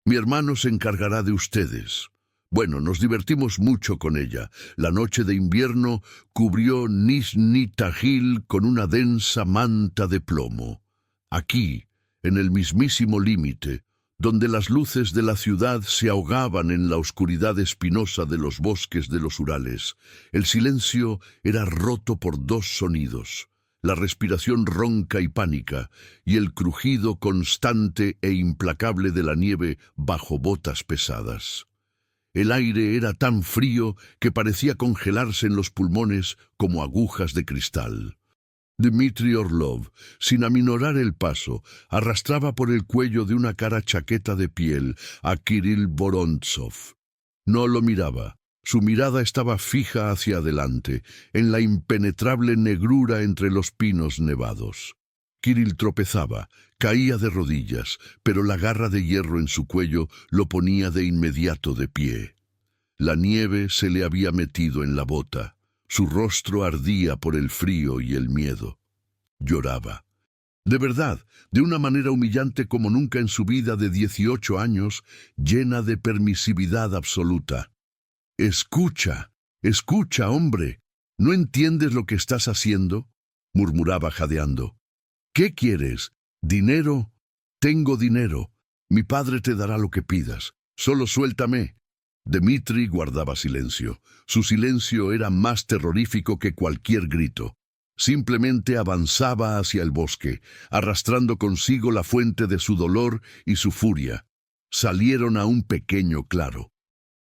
Mi hermano se encargará de ustedes. Bueno, nos divertimos mucho con ella. La noche de invierno cubrió Nisnitagil con una densa manta de plomo. Aquí, en el mismísimo límite, donde las luces de la ciudad se ahogaban en la oscuridad espinosa de los bosques de los Urales, el silencio era roto por dos sonidos: la respiración ronca y pánica, y el crujido constante e implacable de la nieve bajo botas pesadas. El aire era tan frío que parecía congelarse en los pulmones como agujas de cristal. Dmitri Orlov, sin aminorar el paso, arrastraba por el cuello de una cara chaqueta de piel a Kirill Vorontsov. No lo miraba. Su mirada estaba fija hacia adelante, en la impenetrable negrura entre los pinos nevados. Kirill tropezaba, caía de rodillas, pero la garra de hierro en su cuello lo ponía de inmediato de pie. La nieve se le había metido en la bota. Su rostro ardía por el frío y el miedo. Lloraba. De verdad, de una manera humillante como nunca en su vida de 18 años, llena de permisividad absoluta. «Escucha, escucha, hombre. ¿No entiendes lo que estás haciendo?», murmuraba jadeando. «¿Qué quieres? ¿Dinero? Tengo dinero. Mi padre te dará lo que pidas. Solo suéltame». Dmitri guardaba silencio. Su silencio era más terrorífico que cualquier grito. Simplemente avanzaba hacia el bosque, arrastrando consigo la fuente de su dolor y su furia. Salieron a un pequeño claro.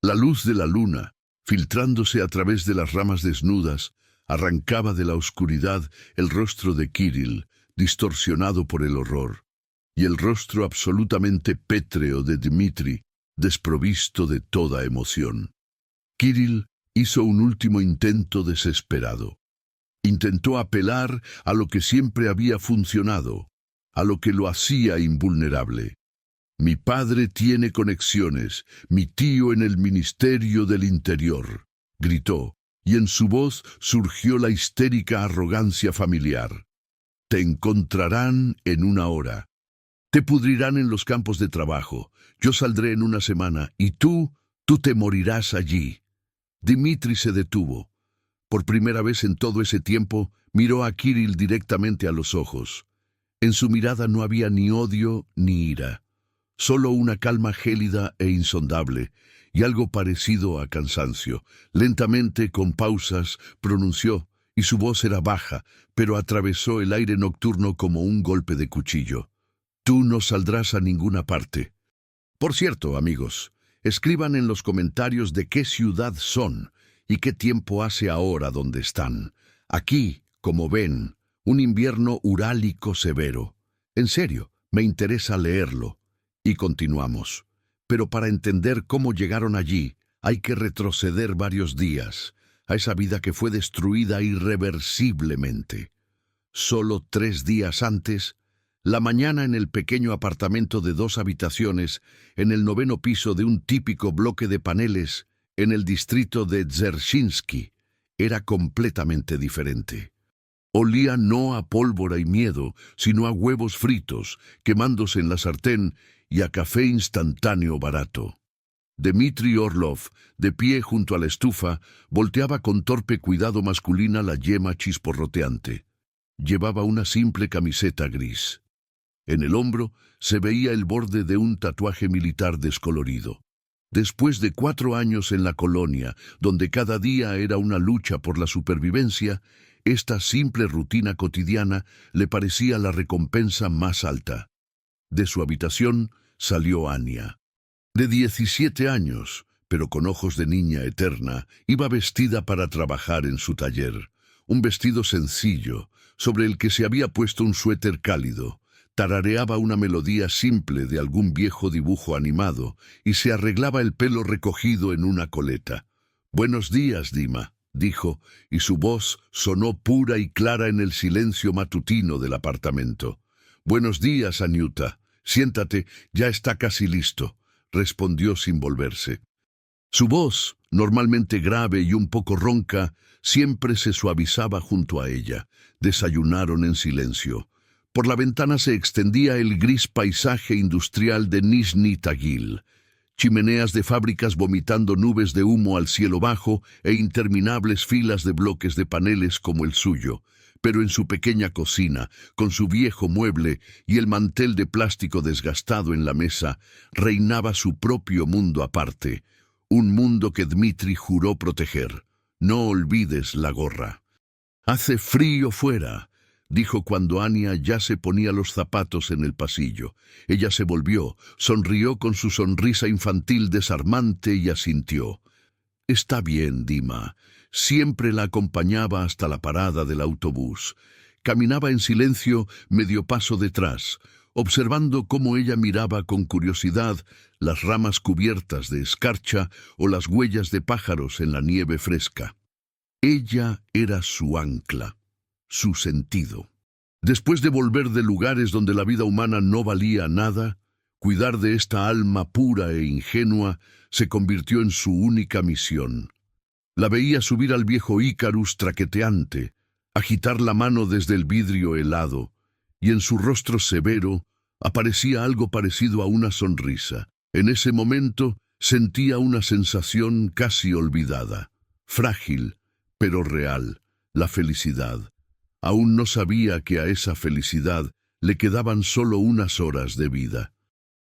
La luz de la luna, filtrándose a través de las ramas desnudas, arrancaba de la oscuridad el rostro de Kirill, distorsionado por el horror, y el rostro absolutamente pétreo de Dmitri, desprovisto de toda emoción. Kirill hizo un último intento desesperado. Intentó apelar a lo que siempre había funcionado, a lo que lo hacía invulnerable. «Mi padre tiene conexiones, mi tío en el Ministerio del Interior», gritó, y en su voz surgió la histérica arrogancia familiar. «Te encontrarán en una hora. Te pudrirán en los campos de trabajo. Yo saldré en una semana, y tú te morirás allí». Dmitri se detuvo. Por primera vez en todo ese tiempo, miró a Kirill directamente a los ojos. En su mirada no había ni odio ni ira. Solo una calma gélida e insondable, y algo parecido a cansancio. Lentamente, con pausas, pronunció, y su voz era baja, pero atravesó el aire nocturno como un golpe de cuchillo. «Tú no saldrás a ninguna parte». Por cierto, amigos, escriban en los comentarios de qué ciudad son y qué tiempo hace ahora donde están. Aquí, como ven, un invierno urálico severo. En serio, me interesa leerlo. Y continuamos. Pero para entender cómo llegaron allí, hay que retroceder varios días, a esa vida que fue destruida irreversiblemente. Solo 3 días antes, la mañana en el pequeño apartamento de 2 habitaciones, en el 9º piso de un típico bloque de paneles, en el distrito de Dzerzhinsky, era completamente diferente. Olía no a pólvora y miedo, sino a huevos fritos, quemándose en la sartén, y a café instantáneo barato. Dmitri Orlov, de pie junto a la estufa, volteaba con torpe cuidado masculina la yema chisporroteante. Llevaba una simple camiseta gris. En el hombro se veía el borde de un tatuaje militar descolorido. Después de 4 años en la colonia, donde cada día era una lucha por la supervivencia, esta simple rutina cotidiana le parecía la recompensa más alta. De su habitación salió Anya. De 17 años, pero con ojos de niña eterna, iba vestida para trabajar en su taller. Un vestido sencillo, sobre el que se había puesto un suéter cálido. Tarareaba una melodía simple de algún viejo dibujo animado y se arreglaba el pelo recogido en una coleta. «Buenos días, Dima», dijo, y su voz sonó pura y clara en el silencio matutino del apartamento. «Buenos días, Aniuta. Siéntate, ya está casi listo», respondió sin volverse. Su voz, normalmente grave y un poco ronca, siempre se suavizaba junto a ella. Desayunaron en silencio. Por la ventana se extendía el gris paisaje industrial de Nizhny Tagil, chimeneas de fábricas vomitando nubes de humo al cielo bajo e interminables filas de bloques de paneles como el suyo. Pero en su pequeña cocina, con su viejo mueble y el mantel de plástico desgastado en la mesa, reinaba su propio mundo aparte, un mundo que Dmitri juró proteger. No olvides la gorra. «Hace frío fuera», dijo cuando Anya ya se ponía los zapatos en el pasillo. Ella se volvió, sonrió con su sonrisa infantil desarmante y asintió. «Está bien, Dima». Siempre la acompañaba hasta la parada del autobús. Caminaba en silencio, medio paso detrás, observando cómo ella miraba con curiosidad las ramas cubiertas de escarcha o las huellas de pájaros en la nieve fresca. Ella era su ancla, su sentido. Después de volver de lugares donde la vida humana no valía nada, cuidar de esta alma pura e ingenua se convirtió en su única misión. La veía subir al viejo Ícarus traqueteante, agitar la mano desde el vidrio helado, y en su rostro severo aparecía algo parecido a una sonrisa. En ese momento sentía una sensación casi olvidada, frágil, pero real, la felicidad. Aún no sabía que a esa felicidad le quedaban solo unas horas de vida.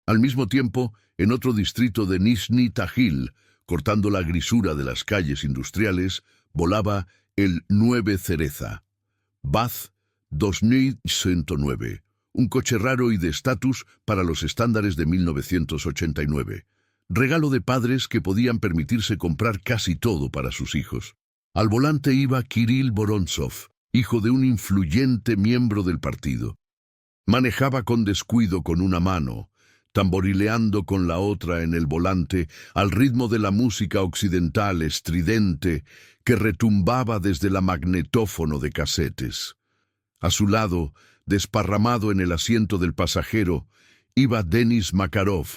Al mismo tiempo, en otro distrito de Nizhny Tagil, cortando la grisura de las calles industriales, volaba el 9 Cereza, Bath 2109, un coche raro y de estatus para los estándares de 1989. Regalo de padres que podían permitirse comprar casi todo para sus hijos. Al volante iba Kirill Vorontsov, hijo de un influyente miembro del partido. Manejaba con descuido con una mano, tamborileando con la otra en el volante al ritmo de la música occidental estridente que retumbaba desde la magnetófono de casetes. A su lado, desparramado en el asiento del pasajero, iba Denis Makarov,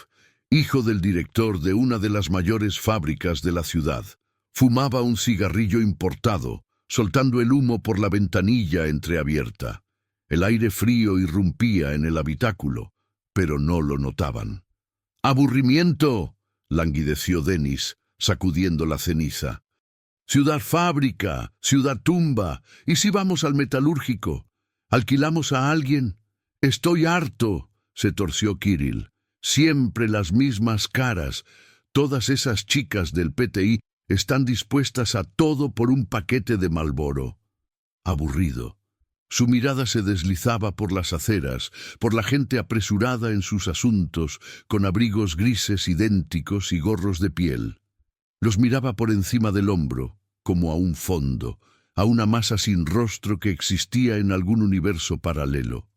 hijo del director de una de las mayores fábricas de la ciudad. Fumaba un cigarrillo importado, soltando el humo por la ventanilla entreabierta. El aire frío irrumpía en el habitáculo, pero no lo notaban. «¡Aburrimiento!», languideció Denis, sacudiendo la ceniza. «Ciudad fábrica, ciudad tumba, ¿y si vamos al metalúrgico? ¿Alquilamos a alguien? Estoy harto», se torció Kirill. «Siempre las mismas caras. Todas esas chicas del PTI están dispuestas a todo por un paquete de Marlboro». Aburrido. Su mirada se deslizaba por las aceras, por la gente apresurada en sus asuntos, con abrigos grises idénticos y gorros de piel. Los miraba por encima del hombro, como a un fondo, a una masa sin rostro que existía en algún universo paralelo.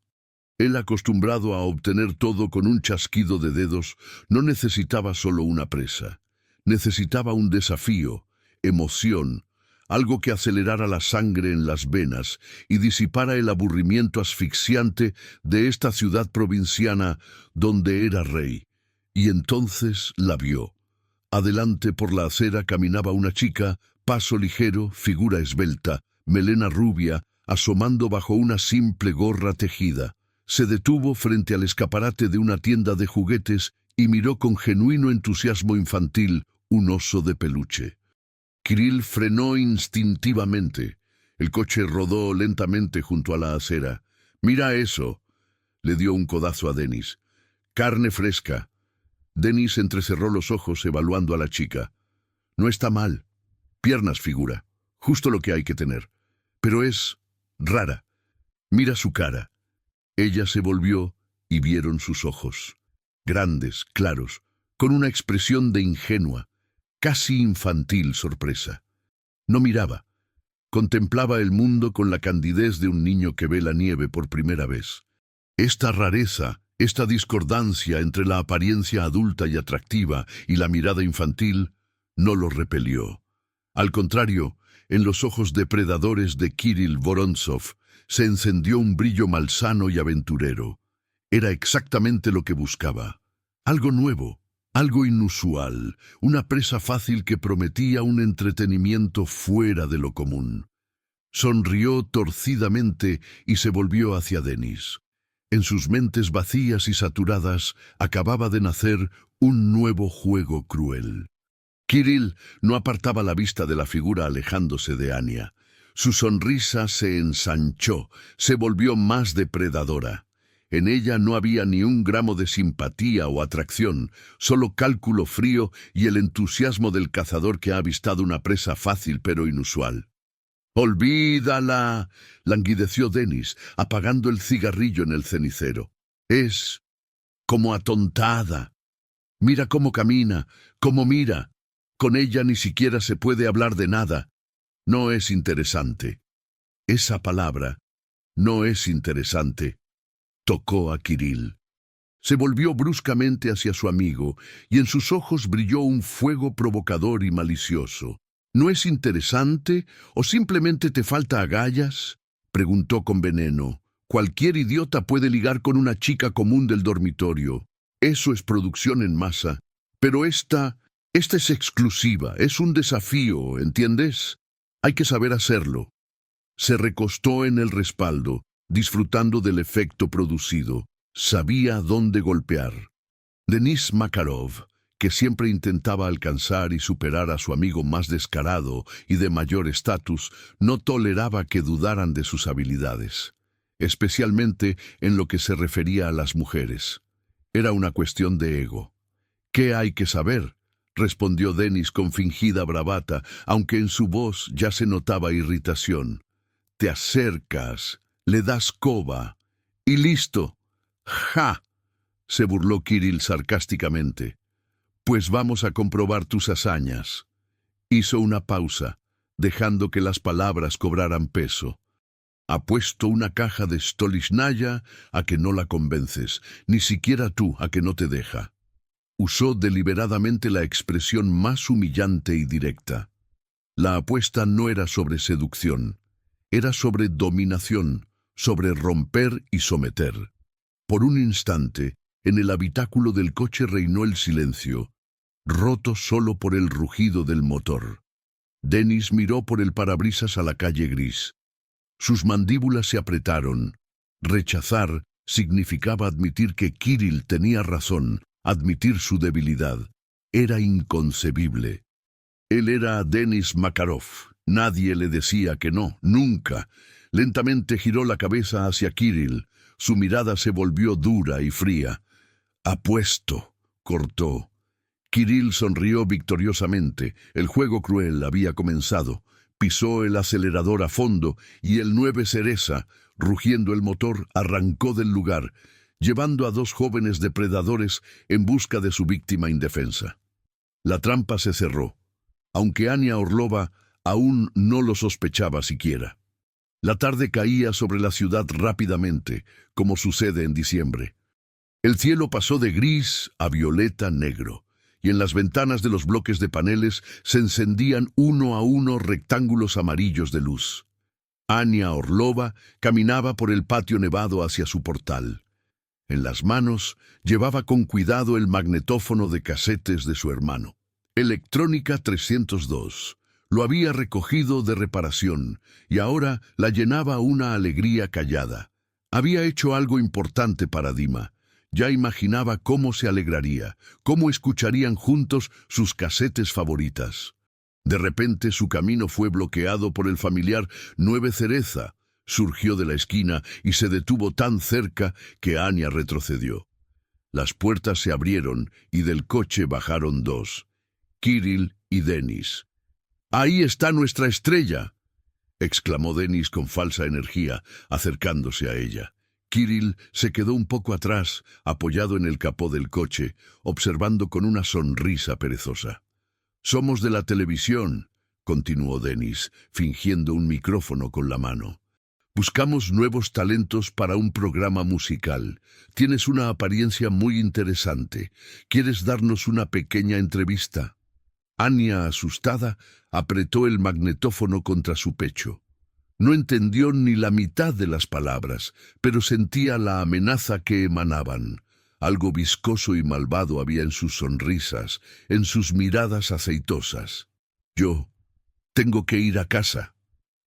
Él, acostumbrado a obtener todo con un chasquido de dedos, no necesitaba solo una presa. Necesitaba un desafío, emoción, algo que acelerara la sangre en las venas y disipara el aburrimiento asfixiante de esta ciudad provinciana donde era rey. Y entonces la vio. Adelante por la acera caminaba una chica, paso ligero, figura esbelta, melena rubia, asomando bajo una simple gorra tejida. Se detuvo frente al escaparate de una tienda de juguetes y miró con genuino entusiasmo infantil un oso de peluche. Kirill frenó instintivamente. El coche rodó lentamente junto a la acera. «Mira eso», le dio un codazo a Denis. «Carne fresca». Denis entrecerró los ojos evaluando a la chica. «No está mal. Piernas, figura. Justo lo que hay que tener. Pero es rara. Mira su cara». Ella se volvió y vieron sus ojos. Grandes, claros, con una expresión de ingenua, casi infantil sorpresa. No miraba. Contemplaba el mundo con la candidez de un niño que ve la nieve por primera vez. Esta rareza, esta discordancia entre la apariencia adulta y atractiva y la mirada infantil, no lo repelió. Al contrario, en los ojos depredadores de Kirill Vorontsov se encendió un brillo malsano y aventurero. Era exactamente lo que buscaba. Algo nuevo. Algo inusual, una presa fácil que prometía un entretenimiento fuera de lo común. Sonrió torcidamente y se volvió hacia Denis. En sus mentes vacías y saturadas acababa de nacer un nuevo juego cruel. Kirill no apartaba la vista de la figura alejándose de Anya. Su sonrisa se ensanchó, se volvió más depredadora. En ella no había ni un gramo de simpatía o atracción, solo cálculo frío y el entusiasmo del cazador que ha avistado una presa fácil pero inusual. «¡Olvídala!», languideció Denis, apagando el cigarrillo en el cenicero. «Es como atontada. Mira cómo camina, cómo mira. Con ella ni siquiera se puede hablar de nada. No es interesante». Esa palabra, no es interesante, tocó a Kirill. Se volvió bruscamente hacia su amigo y en sus ojos brilló un fuego provocador y malicioso. «¿No es interesante o simplemente te falta agallas?», preguntó con veneno. «Cualquier idiota puede ligar con una chica común del dormitorio. Eso es producción en masa. Pero esta es exclusiva, es un desafío, ¿entiendes? Hay que saber hacerlo». Se recostó en el respaldo, disfrutando del efecto producido. Sabía dónde golpear. Denis Makarov, que siempre intentaba alcanzar y superar a su amigo más descarado y de mayor estatus, no toleraba que dudaran de sus habilidades, especialmente en lo que se refería a las mujeres. Era una cuestión de ego. «¿Qué hay que saber?», respondió Denis con fingida bravata, aunque en su voz ya se notaba irritación. «Te acercas, le das coba, y listo». «¡Ja!», se burló Kirill sarcásticamente. «Pues vamos a comprobar tus hazañas». Hizo una pausa, dejando que las palabras cobraran peso. «Apuesto una caja de Stolichnaya a que no la convences, ni siquiera tú a que no te deja». Usó deliberadamente la expresión más humillante y directa. La apuesta no era sobre seducción, era sobre dominación, sobre romper y someter. Por un instante, en el habitáculo del coche reinó el silencio, roto solo por el rugido del motor. Denis miró por el parabrisas a la calle gris. Sus mandíbulas se apretaron. Rechazar significaba admitir que Kirill tenía razón, admitir su debilidad. Era inconcebible. Él era Denis Makarov. Nadie le decía que no, nunca. Lentamente giró la cabeza hacia Kirill. Su mirada se volvió dura y fría. «Apuesto», cortó. Kirill sonrió victoriosamente. El juego cruel había comenzado. Pisó el acelerador a fondo y el 9 Cereza, rugiendo el motor, arrancó del lugar, llevando a dos jóvenes depredadores en busca de su víctima indefensa. La trampa se cerró, aunque Anya Orlova aún no lo sospechaba siquiera. La tarde caía sobre la ciudad rápidamente, como sucede en diciembre. El cielo pasó de gris a violeta negro, y en las ventanas de los bloques de paneles se encendían uno a uno rectángulos amarillos de luz. Anya Orlova caminaba por el patio nevado hacia su portal. En las manos llevaba con cuidado el magnetófono de casetes de su hermano. Electrónica 302. Lo había recogido de reparación y ahora la llenaba una alegría callada. Había hecho algo importante para Dima. Ya imaginaba cómo se alegraría, cómo escucharían juntos sus casetes favoritas. De repente su camino fue bloqueado por el familiar 9 Cereza. Surgió de la esquina y se detuvo tan cerca que Anya retrocedió. Las puertas se abrieron y del coche bajaron dos, Kirill y Denis. «¡Ahí está nuestra estrella!», exclamó Denis con falsa energía, acercándose a ella. Kirill se quedó un poco atrás, apoyado en el capó del coche, observando con una sonrisa perezosa. «Somos de la televisión», continuó Denis, fingiendo un micrófono con la mano. «Buscamos nuevos talentos para un programa musical. Tienes una apariencia muy interesante. ¿Quieres darnos una pequeña entrevista?». Anya, asustada, apretó el magnetófono contra su pecho. No entendió ni la mitad de las palabras, pero sentía la amenaza que emanaban. Algo viscoso y malvado había en sus sonrisas, en sus miradas aceitosas. «Yo tengo que ir a casa»,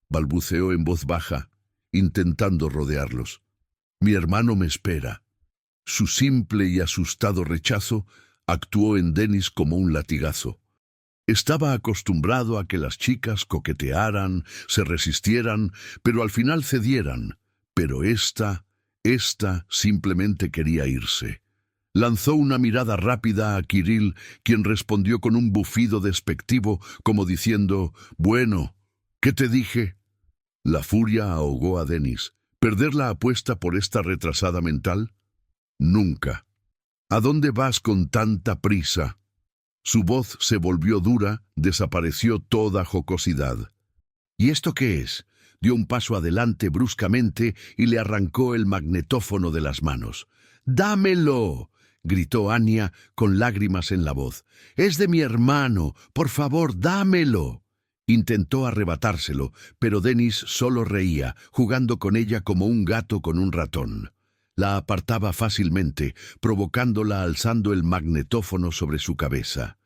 balbuceó en voz baja, intentando rodearlos. Mi hermano me espera. Su simple y asustado rechazo actuó en Denis como un latigazo. Estaba acostumbrado a que las chicas coquetearan, se resistieran, pero al final cedieran. Pero esta simplemente quería irse. Lanzó una mirada rápida a Kirill, quien respondió con un bufido despectivo, como diciendo, «Bueno, ¿qué te dije?». La furia ahogó a Denis. ¿Perder la apuesta por esta retrasada mental? Nunca. ¿A dónde vas con tanta prisa? Su voz se volvió dura, desapareció toda jocosidad. ¿Y esto qué es? Dio un paso adelante bruscamente y le arrancó el magnetófono de las manos. «¡Dámelo!», gritó Anya con lágrimas en la voz. «Es de mi hermano. Por favor, dámelo». Intentó arrebatárselo, pero Denis solo reía, jugando con ella como un gato con un ratón. La apartaba fácilmente, provocándola alzando el magnetófono sobre su cabeza.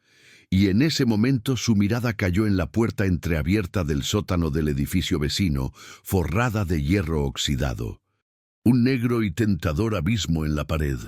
Y en ese momento su mirada cayó en la puerta entreabierta del sótano del edificio vecino, forrada de hierro oxidado. Un negro y tentador abismo en la pared.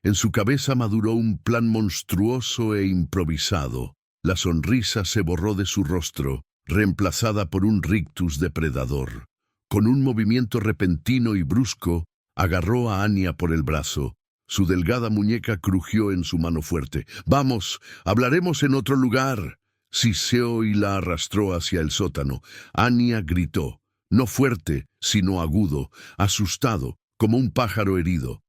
En su cabeza maduró un plan monstruoso e improvisado. La sonrisa se borró de su rostro, reemplazada por un rictus depredador. Con un movimiento repentino y brusco, agarró a Anya por el brazo. Su delgada muñeca crujió en su mano fuerte. «¡Vamos! ¡Hablaremos en otro lugar!». Siseó y la arrastró hacia el sótano. Anya gritó, no fuerte, sino agudo, asustado, como un pájaro herido.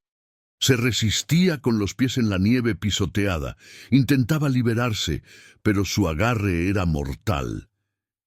Se resistía con los pies en la nieve pisoteada. Intentaba liberarse, pero su agarre era mortal.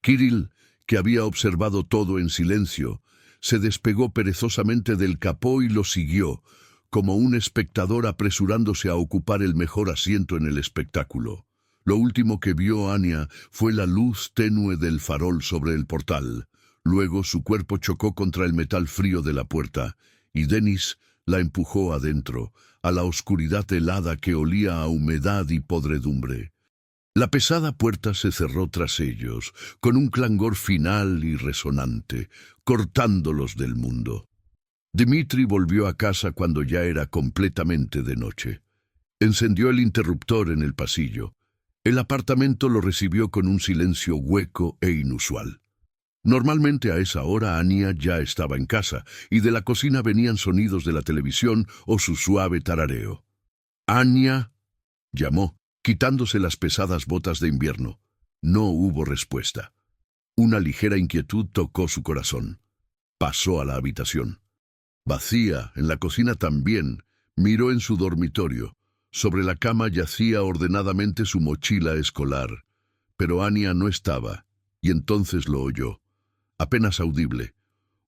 Kirill, que había observado todo en silencio, se despegó perezosamente del capó y lo siguió, como un espectador apresurándose a ocupar el mejor asiento en el espectáculo. Lo último que vio Anya fue la luz tenue del farol sobre el portal. Luego su cuerpo chocó contra el metal frío de la puerta, y Denis la empujó adentro, a la oscuridad helada que olía a humedad y podredumbre. La pesada puerta se cerró tras ellos, con un clangor final y resonante, cortándolos del mundo. Dmitri volvió a casa cuando ya era completamente de noche. Encendió el interruptor en el pasillo. El apartamento lo recibió con un silencio hueco e inusual. Normalmente a esa hora Anya ya estaba en casa, y de la cocina venían sonidos de la televisión o su suave tarareo. «Anya», llamó, quitándose las pesadas botas de invierno. No hubo respuesta. Una ligera inquietud tocó su corazón. Pasó a la habitación. Vacía, en la cocina también, miró en su dormitorio. Sobre la cama yacía ordenadamente su mochila escolar. Pero Anya no estaba, y entonces lo oyó. Apenas audible.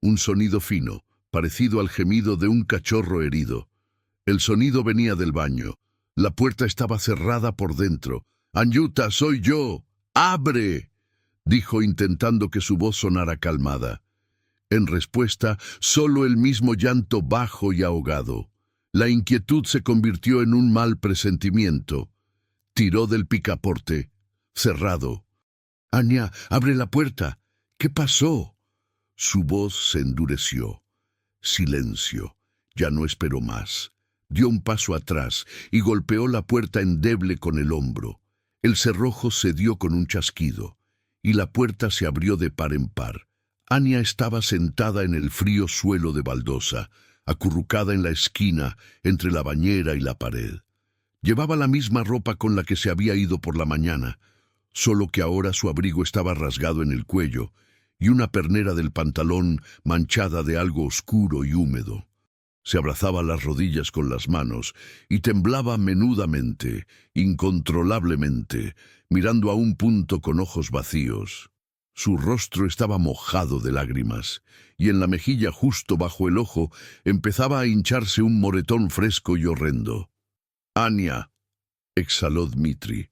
Un sonido fino, parecido al gemido de un cachorro herido. El sonido venía del baño. La puerta estaba cerrada por dentro. «Anyuta, soy yo. ¡Abre!», dijo intentando que su voz sonara calmada. En respuesta, solo el mismo llanto bajo y ahogado. La inquietud se convirtió en un mal presentimiento. Tiró del picaporte. Cerrado. «Anya, abre la puerta. ¿Qué pasó?». Su voz se endureció. Silencio. Ya no esperó más. Dio un paso atrás y golpeó la puerta endeble con el hombro. El cerrojo cedió con un chasquido, y la puerta se abrió de par en par. Anya estaba sentada en el frío suelo de baldosa, acurrucada en la esquina entre la bañera y la pared. Llevaba la misma ropa con la que se había ido por la mañana, solo que ahora su abrigo estaba rasgado en el cuello, y una pernera del pantalón manchada de algo oscuro y húmedo. Se abrazaba las rodillas con las manos y temblaba menudamente, incontrolablemente, mirando a un punto con ojos vacíos. Su rostro estaba mojado de lágrimas, y en la mejilla justo bajo el ojo empezaba a hincharse un moretón fresco y horrendo. «Anya», exhaló Dmitri.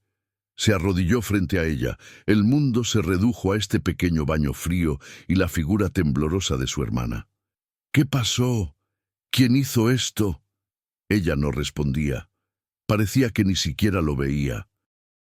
Se arrodilló frente a ella. El mundo se redujo a este pequeño baño frío y la figura temblorosa de su hermana. «¿Qué pasó? ¿Quién hizo esto?». Ella no respondía. Parecía que ni siquiera lo veía.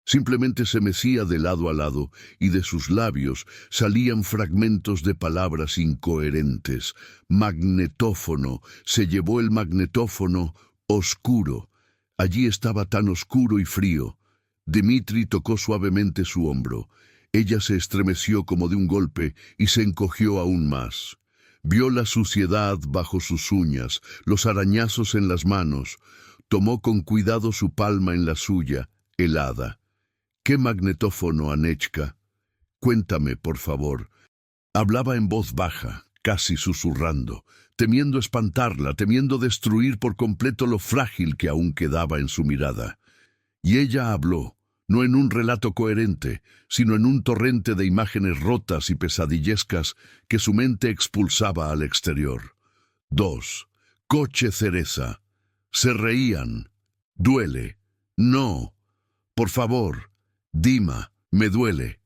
Simplemente se mecía de lado a lado y de sus labios salían fragmentos de palabras incoherentes. Magnetófono, se llevó el magnetófono, oscuro. Allí estaba tan oscuro y frío. Dmitri tocó suavemente su hombro. Ella se estremeció como de un golpe y se encogió aún más. Vio la suciedad bajo sus uñas, los arañazos en las manos. Tomó con cuidado su palma en la suya, helada. ¿Qué magnetófono, Anechka? Cuéntame, por favor. Hablaba en voz baja, casi susurrando, temiendo espantarla, temiendo destruir por completo lo frágil que aún quedaba en su mirada. Y ella habló, no en un relato coherente, sino en un torrente de imágenes rotas y pesadillescas que su mente expulsaba al exterior. 2. Coche cereza. Se reían. Duele. No. Por favor. Dima, me duele.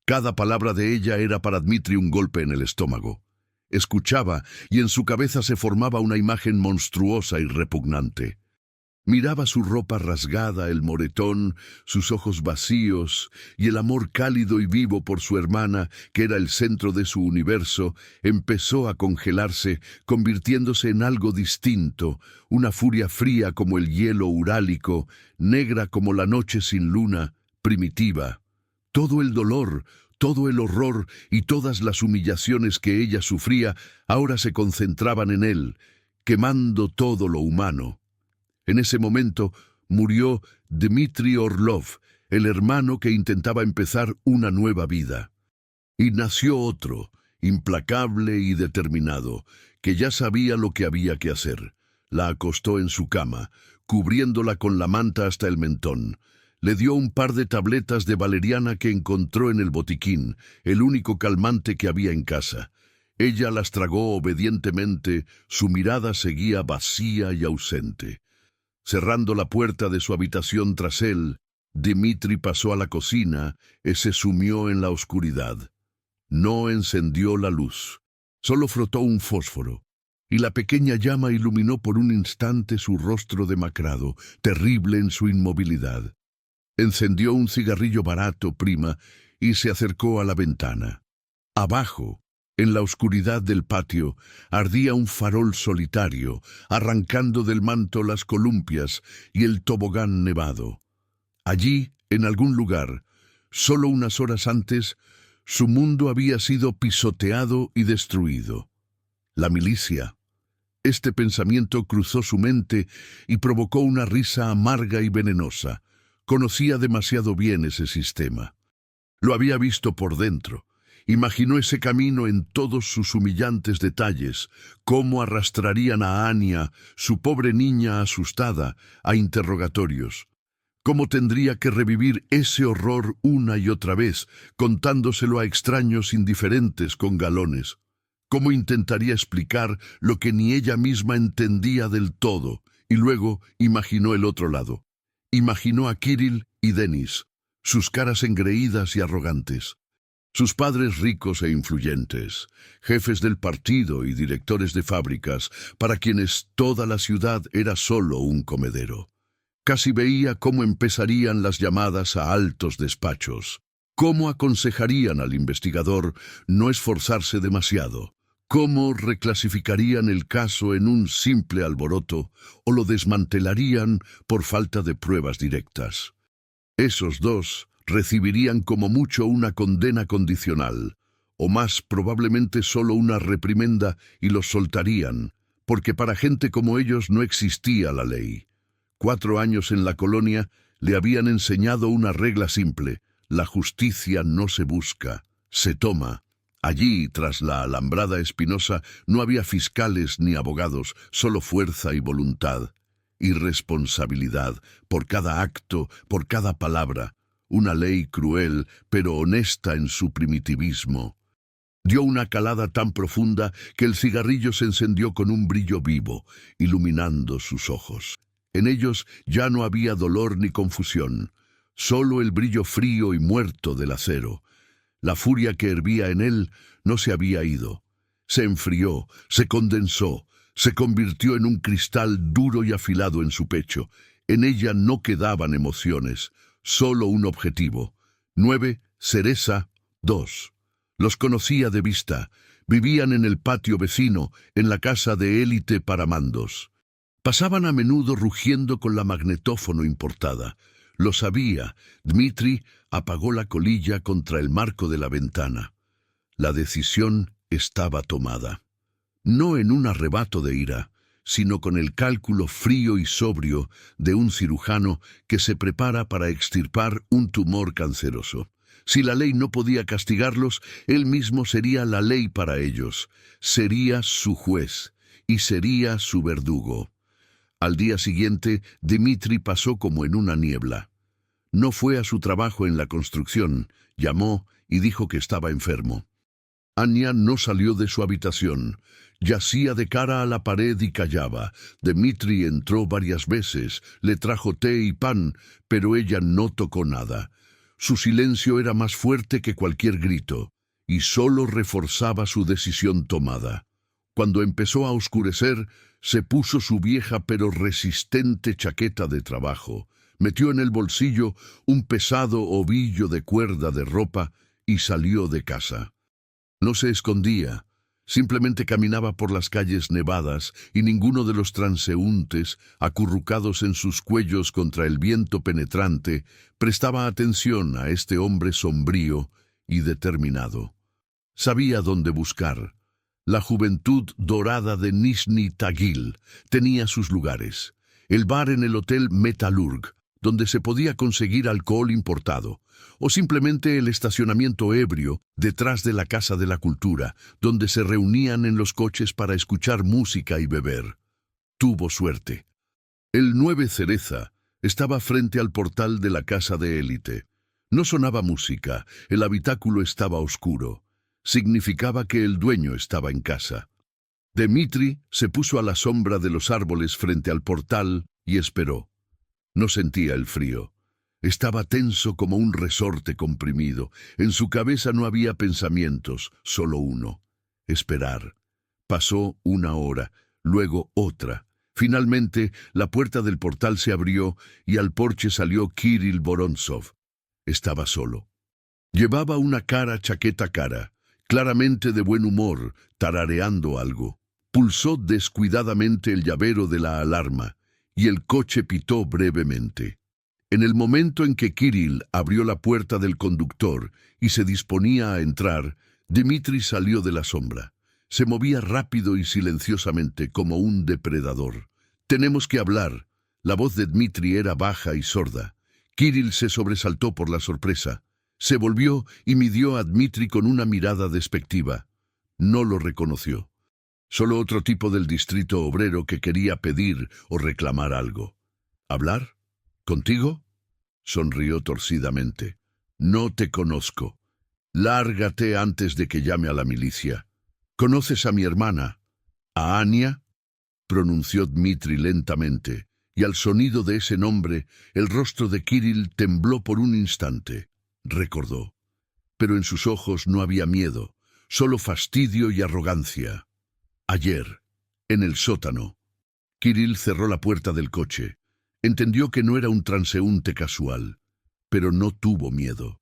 Cada palabra de ella era para Dmitri un golpe en el estómago. Escuchaba y en su cabeza se formaba una imagen monstruosa y repugnante. Miraba su ropa rasgada, el moretón, sus ojos vacíos y el amor cálido y vivo por su hermana, que era el centro de su universo, empezó a congelarse, convirtiéndose en algo distinto, una furia fría como el hielo urálico, negra como la noche sin luna, primitiva. Todo el dolor, todo el horror y todas las humillaciones que ella sufría ahora se concentraban en él, quemando todo lo humano. En ese momento murió Dmitri Orlov, el hermano que intentaba empezar una nueva vida. Y nació otro, implacable y determinado, que ya sabía lo que había que hacer. La acostó en su cama, cubriéndola con la manta hasta el mentón. Le dio un par de tabletas de valeriana que encontró en el botiquín, el único calmante que había en casa. Ella las tragó obedientemente, su mirada seguía vacía y ausente. Cerrando la puerta de su habitación tras él, Dmitri pasó a la cocina y se sumió en la oscuridad. No encendió la luz, solo frotó un fósforo, y la pequeña llama iluminó por un instante su rostro demacrado, terrible en su inmovilidad. Encendió un cigarrillo barato, prima, y se acercó a la ventana. Abajo, en la oscuridad del patio, ardía un farol solitario, arrancando del manto las columpias y el tobogán nevado. Allí, en algún lugar, solo unas horas antes, su mundo había sido pisoteado y destruido. La milicia. Este pensamiento cruzó su mente y provocó una risa amarga y venenosa. Conocía demasiado bien ese sistema. Lo había visto por dentro. Imaginó ese camino en todos sus humillantes detalles, cómo arrastrarían a Ania, su pobre niña asustada, a interrogatorios. Cómo tendría que revivir ese horror una y otra vez, contándoselo a extraños indiferentes con galones. Cómo intentaría explicar lo que ni ella misma entendía del todo, y luego imaginó el otro lado. Imaginó a Kirill y Denis, sus caras engreídas y arrogantes. Sus padres ricos e influyentes, jefes del partido y directores de fábricas, para quienes toda la ciudad era solo un comedero. Casi veía cómo empezarían las llamadas a altos despachos, cómo aconsejarían al investigador no esforzarse demasiado, cómo reclasificarían el caso en un simple alboroto o lo desmantelarían por falta de pruebas directas. Esos dos recibirían como mucho una condena condicional, o más probablemente solo una reprimenda y los soltarían, porque para gente como ellos no existía la ley. 4 años en la colonia le habían enseñado una regla simple: la justicia no se busca, se toma. Allí, tras la alambrada espinosa, no había fiscales ni abogados, solo fuerza y voluntad, y responsabilidad, por cada acto, por cada palabra. Una ley cruel, pero honesta en su primitivismo. Dio una calada tan profunda que el cigarrillo se encendió con un brillo vivo, iluminando sus ojos. En ellos ya no había dolor ni confusión, solo el brillo frío y muerto del acero. La furia que hervía en él no se había ido. Se enfrió, se condensó, se convirtió en un cristal duro y afilado en su pecho. En ella no quedaban emociones, solo un objetivo. 9, Cereza, 2. Los conocía de vista. Vivían en el patio vecino, en la casa de élite para mandos. Pasaban a menudo rugiendo con la magnetófono importada. Lo sabía. Dmitri apagó la colilla contra el marco de la ventana. La decisión estaba tomada. No en un arrebato de ira, sino con el cálculo frío y sobrio de un cirujano que se prepara para extirpar un tumor canceroso. Si la ley no podía castigarlos, él mismo sería la ley para ellos. Sería su juez y sería su verdugo. Al día siguiente, Dmitri pasó como en una niebla. No fue a su trabajo en la construcción, llamó y dijo que estaba enfermo. Anya no salió de su habitación. Yacía de cara a la pared y callaba. Dmitri entró varias veces, le trajo té y pan, pero ella no tocó nada. Su silencio era más fuerte que cualquier grito, y solo reforzaba su decisión tomada. Cuando empezó a oscurecer, se puso su vieja pero resistente chaqueta de trabajo, metió en el bolsillo un pesado ovillo de cuerda de ropa y salió de casa. No se escondía, simplemente caminaba por las calles nevadas y ninguno de los transeúntes, acurrucados en sus cuellos contra el viento penetrante, prestaba atención a este hombre sombrío y determinado. Sabía dónde buscar. La juventud dorada de Nizhny Tagil tenía sus lugares. El bar en el Hotel Metallurg, donde se podía conseguir alcohol importado, o simplemente el estacionamiento ebrio detrás de la Casa de la Cultura, donde se reunían en los coches para escuchar música y beber. Tuvo suerte. El 9 Cereza estaba frente al portal de la casa de élite. No sonaba música, el habitáculo estaba oscuro. Significaba que el dueño estaba en casa. Dmitri se puso a la sombra de los árboles frente al portal y esperó. No sentía el frío. Estaba tenso como un resorte comprimido. En su cabeza no había pensamientos, solo uno: esperar. Pasó una hora, luego otra. Finalmente, la puerta del portal se abrió y al porche salió Kirill Vorontsov. Estaba solo. Llevaba una chaqueta cara, claramente de buen humor, tarareando algo. Pulsó descuidadamente el llavero de la alarma y el coche pitó brevemente. En el momento en que Kirill abrió la puerta del conductor y se disponía a entrar, Dmitri salió de la sombra. Se movía rápido y silenciosamente como un depredador. «Tenemos que hablar». La voz de Dmitri era baja y sorda. Kirill se sobresaltó por la sorpresa. Se volvió y midió a Dmitri con una mirada despectiva. No lo reconoció. Solo otro tipo del distrito obrero que quería pedir o reclamar algo. ¿Hablar? ¿Contigo? Sonrió torcidamente. No te conozco. Lárgate antes de que llame a la milicia. ¿Conoces a mi hermana? ¿A Anya? Pronunció Dmitri lentamente, y al sonido de ese nombre, el rostro de Kirill tembló por un instante. Recordó. Pero en sus ojos no había miedo, solo fastidio y arrogancia. Ayer, en el sótano. Kirill cerró la puerta del coche. Entendió que no era un transeúnte casual, pero no tuvo miedo.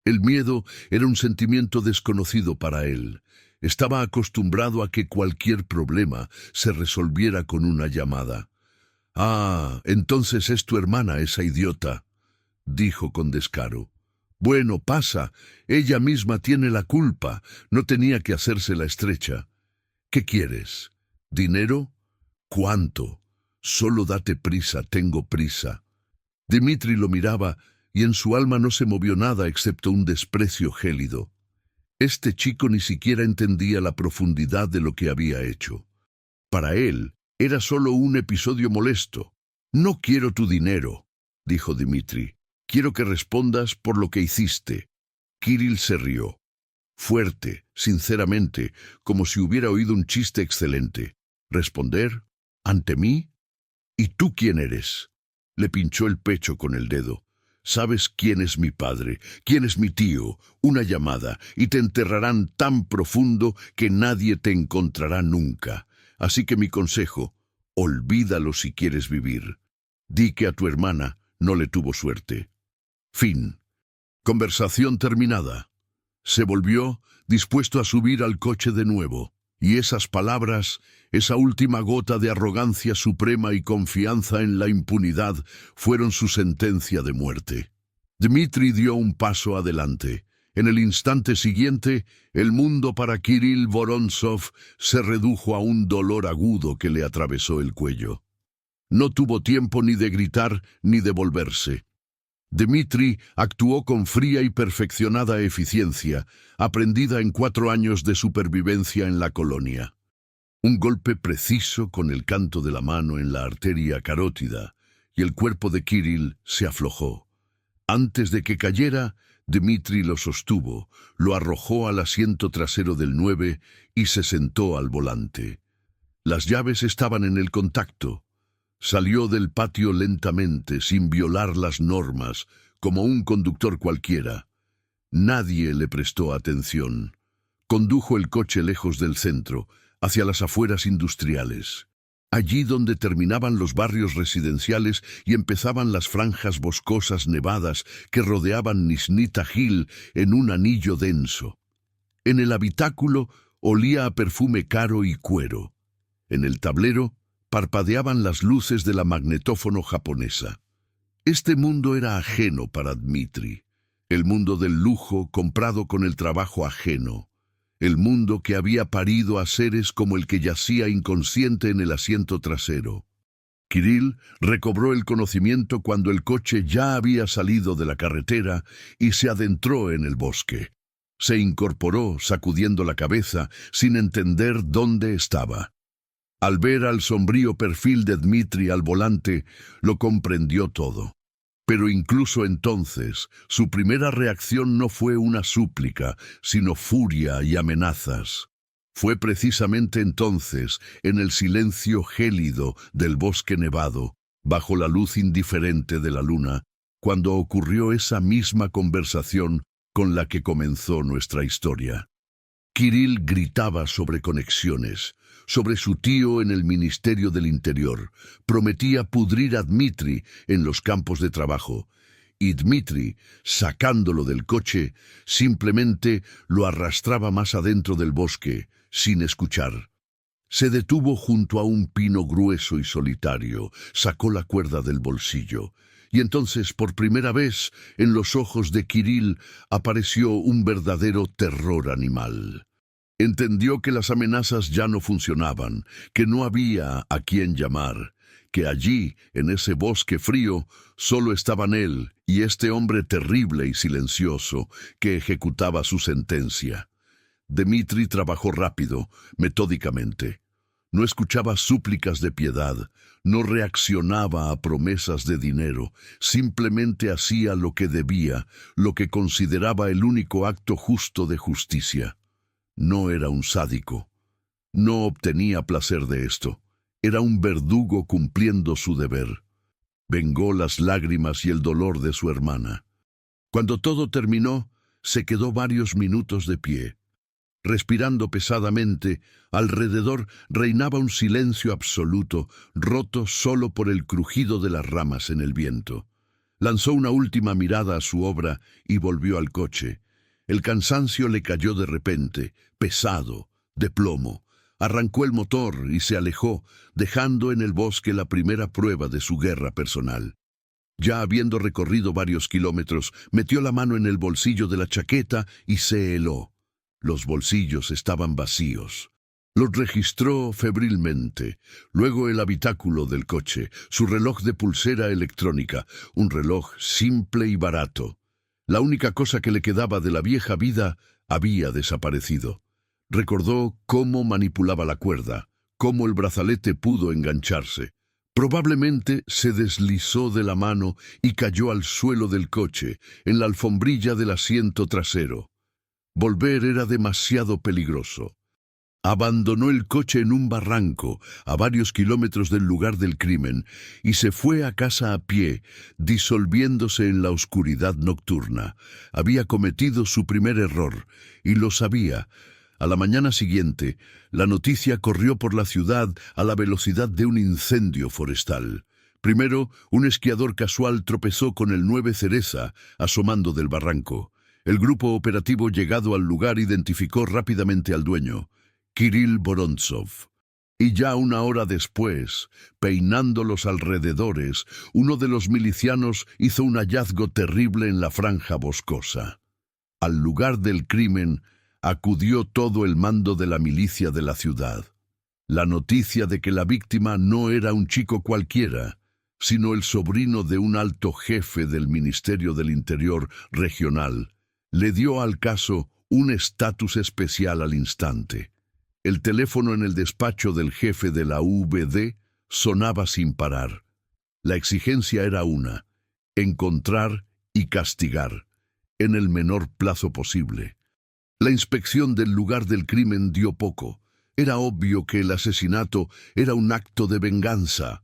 El miedo era un sentimiento desconocido para él. Estaba acostumbrado a que cualquier problema se resolviera con una llamada. «Ah, entonces es tu hermana, esa idiota», dijo con descaro. «Bueno, pasa. Ella misma tiene la culpa. No tenía que hacerse la estrecha. ¿Qué quieres? ¿Dinero? ¿Cuánto? Solo date prisa, tengo prisa». Dmitri lo miraba y en su alma no se movió nada excepto un desprecio gélido. Este chico ni siquiera entendía la profundidad de lo que había hecho. Para él, era solo un episodio molesto. «No quiero tu dinero», dijo Dmitri. «Quiero que respondas por lo que hiciste». Kirill se rió. Fuerte, sinceramente, como si hubiera oído un chiste excelente. «¿Responder? ¿Ante mí? ¿Y tú quién eres?» Le pinchó el pecho con el dedo. «Sabes quién es mi padre, quién es mi tío. Una llamada, y te enterrarán tan profundo que nadie te encontrará nunca. Así que mi consejo, olvídalo si quieres vivir. Di que a tu hermana no le tuvo suerte». Fin. Conversación terminada. Se volvió, dispuesto a subir al coche de nuevo, y esas palabras, esa última gota de arrogancia suprema y confianza en la impunidad, fueron su sentencia de muerte. Dmitri dio un paso adelante. En el instante siguiente, el mundo para Kirill Vorontsov se redujo a un dolor agudo que le atravesó el cuello. No tuvo tiempo ni de gritar ni de volverse. Dmitri actuó con fría y perfeccionada eficiencia, aprendida en 4 años de supervivencia en la colonia. Un golpe preciso con el canto de la mano en la arteria carótida, y el cuerpo de Kirill se aflojó. Antes de que cayera, Dmitri lo sostuvo, lo arrojó al asiento trasero del 9 y se sentó al volante. Las llaves estaban en el contacto. Salió del patio lentamente, sin violar las normas, como un conductor cualquiera. Nadie le prestó atención. Condujo el coche lejos del centro, hacia las afueras industriales. Allí donde terminaban los barrios residenciales y empezaban las franjas boscosas nevadas que rodeaban Nizhny Tagil en un anillo denso. En el habitáculo olía a perfume caro y cuero. En el tablero parpadeaban las luces de la magnetófono japonesa. Este mundo era ajeno para Dmitri, el mundo del lujo comprado con el trabajo ajeno, el mundo que había parido a seres como el que yacía inconsciente en el asiento trasero. Kirill recobró el conocimiento cuando el coche ya había salido de la carretera y se adentró en el bosque. Se incorporó, sacudiendo la cabeza, sin entender dónde estaba. Al ver al sombrío perfil de Dmitri al volante, lo comprendió todo. Pero incluso entonces, su primera reacción no fue una súplica, sino furia y amenazas. Fue precisamente entonces, en el silencio gélido del bosque nevado, bajo la luz indiferente de la luna, cuando ocurrió esa misma conversación con la que comenzó nuestra historia. Kirill gritaba sobre conexiones, sobre su tío en el Ministerio del Interior, prometía pudrir a Dmitri en los campos de trabajo, y Dmitri, sacándolo del coche, simplemente lo arrastraba más adentro del bosque, sin escuchar. Se detuvo junto a un pino grueso y solitario, sacó la cuerda del bolsillo, y entonces, por primera vez, en los ojos de Kirill apareció un verdadero terror animal. Entendió que las amenazas ya no funcionaban, que no había a quién llamar, que allí, en ese bosque frío, solo estaban él y este hombre terrible y silencioso que ejecutaba su sentencia. Dmitri trabajó rápido, metódicamente. No escuchaba súplicas de piedad, no reaccionaba a promesas de dinero, simplemente hacía lo que debía, lo que consideraba el único acto justo de justicia. No era un sádico. No obtenía placer de esto. Era un verdugo cumpliendo su deber. Vengó las lágrimas y el dolor de su hermana. Cuando todo terminó, se quedó varios minutos de pie. Respirando pesadamente, alrededor reinaba un silencio absoluto, roto solo por el crujido de las ramas en el viento. Lanzó una última mirada a su obra y volvió al coche. El cansancio le cayó de repente, pesado, de plomo. Arrancó el motor y se alejó, dejando en el bosque la primera prueba de su guerra personal. Ya habiendo recorrido varios kilómetros, metió la mano en el bolsillo de la chaqueta y se heló. Los bolsillos estaban vacíos. Los registró febrilmente. Luego el habitáculo del coche, su reloj de pulsera electrónica, un reloj simple y barato. La única cosa que le quedaba de la vieja vida había desaparecido. Recordó cómo manipulaba la cuerda, cómo el brazalete pudo engancharse. Probablemente se deslizó de la mano y cayó al suelo del coche, en la alfombrilla del asiento trasero. Volver era demasiado peligroso. Abandonó el coche en un barranco, a varios kilómetros del lugar del crimen, y se fue a casa a pie, disolviéndose en la oscuridad nocturna. Había cometido su primer error, y lo sabía. A la mañana siguiente, la noticia corrió por la ciudad a la velocidad de un incendio forestal. Primero, un esquiador casual tropezó con el 9 Cereza, asomando del barranco. El grupo operativo llegado al lugar identificó rápidamente al dueño, Kirill Vorontsov. Y ya una hora después, peinando los alrededores, uno de los milicianos hizo un hallazgo terrible en la franja boscosa. Al lugar del crimen acudió todo el mando de la milicia de la ciudad. La noticia de que la víctima no era un chico cualquiera, sino el sobrino de un alto jefe del Ministerio del Interior regional, le dio al caso un estatus especial al instante. El teléfono en el despacho del jefe de la UVD sonaba sin parar. La exigencia era una: encontrar y castigar, en el menor plazo posible. La inspección del lugar del crimen dio poco. Era obvio que el asesinato era un acto de venganza.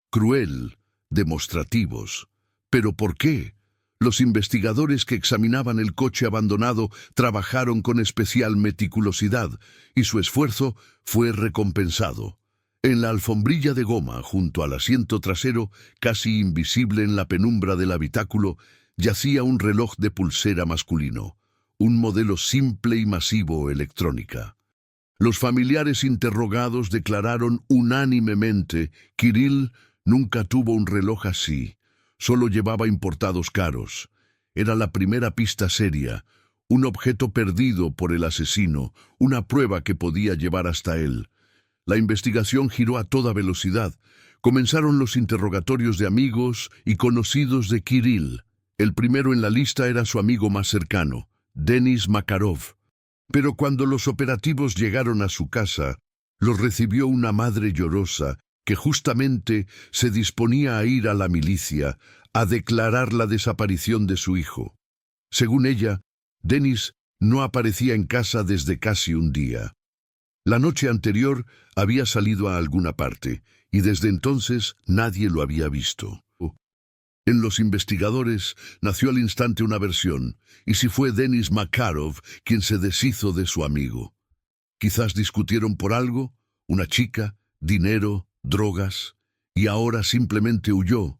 Cruel, demostrativos. ¿Pero por qué? Los investigadores que examinaban el coche abandonado trabajaron con especial meticulosidad y su esfuerzo fue recompensado. En la alfombrilla de goma, junto al asiento trasero, casi invisible en la penumbra del habitáculo, yacía un reloj de pulsera masculino, un modelo simple y masivo electrónica. Los familiares interrogados declararon unánimemente: Kirill nunca tuvo un reloj así. Solo llevaba importados caros. Era la primera pista seria, un objeto perdido por el asesino, una prueba que podía llevar hasta él. La investigación giró a toda velocidad. Comenzaron los interrogatorios de amigos y conocidos de Kirill. El primero en la lista era su amigo más cercano, Denis Makarov. Pero cuando los operativos llegaron a su casa, los recibió una madre llorosa que justamente se disponía a ir a la milicia a declarar la desaparición de su hijo. Según ella, Denis no aparecía en casa desde casi un día. La noche anterior había salido a alguna parte y desde entonces nadie lo había visto. En los investigadores nació al instante una versión: ¿y si fue Denis Makarov quien se deshizo de su amigo? Quizás discutieron por algo, una chica, dinero, drogas, y ahora simplemente huyó.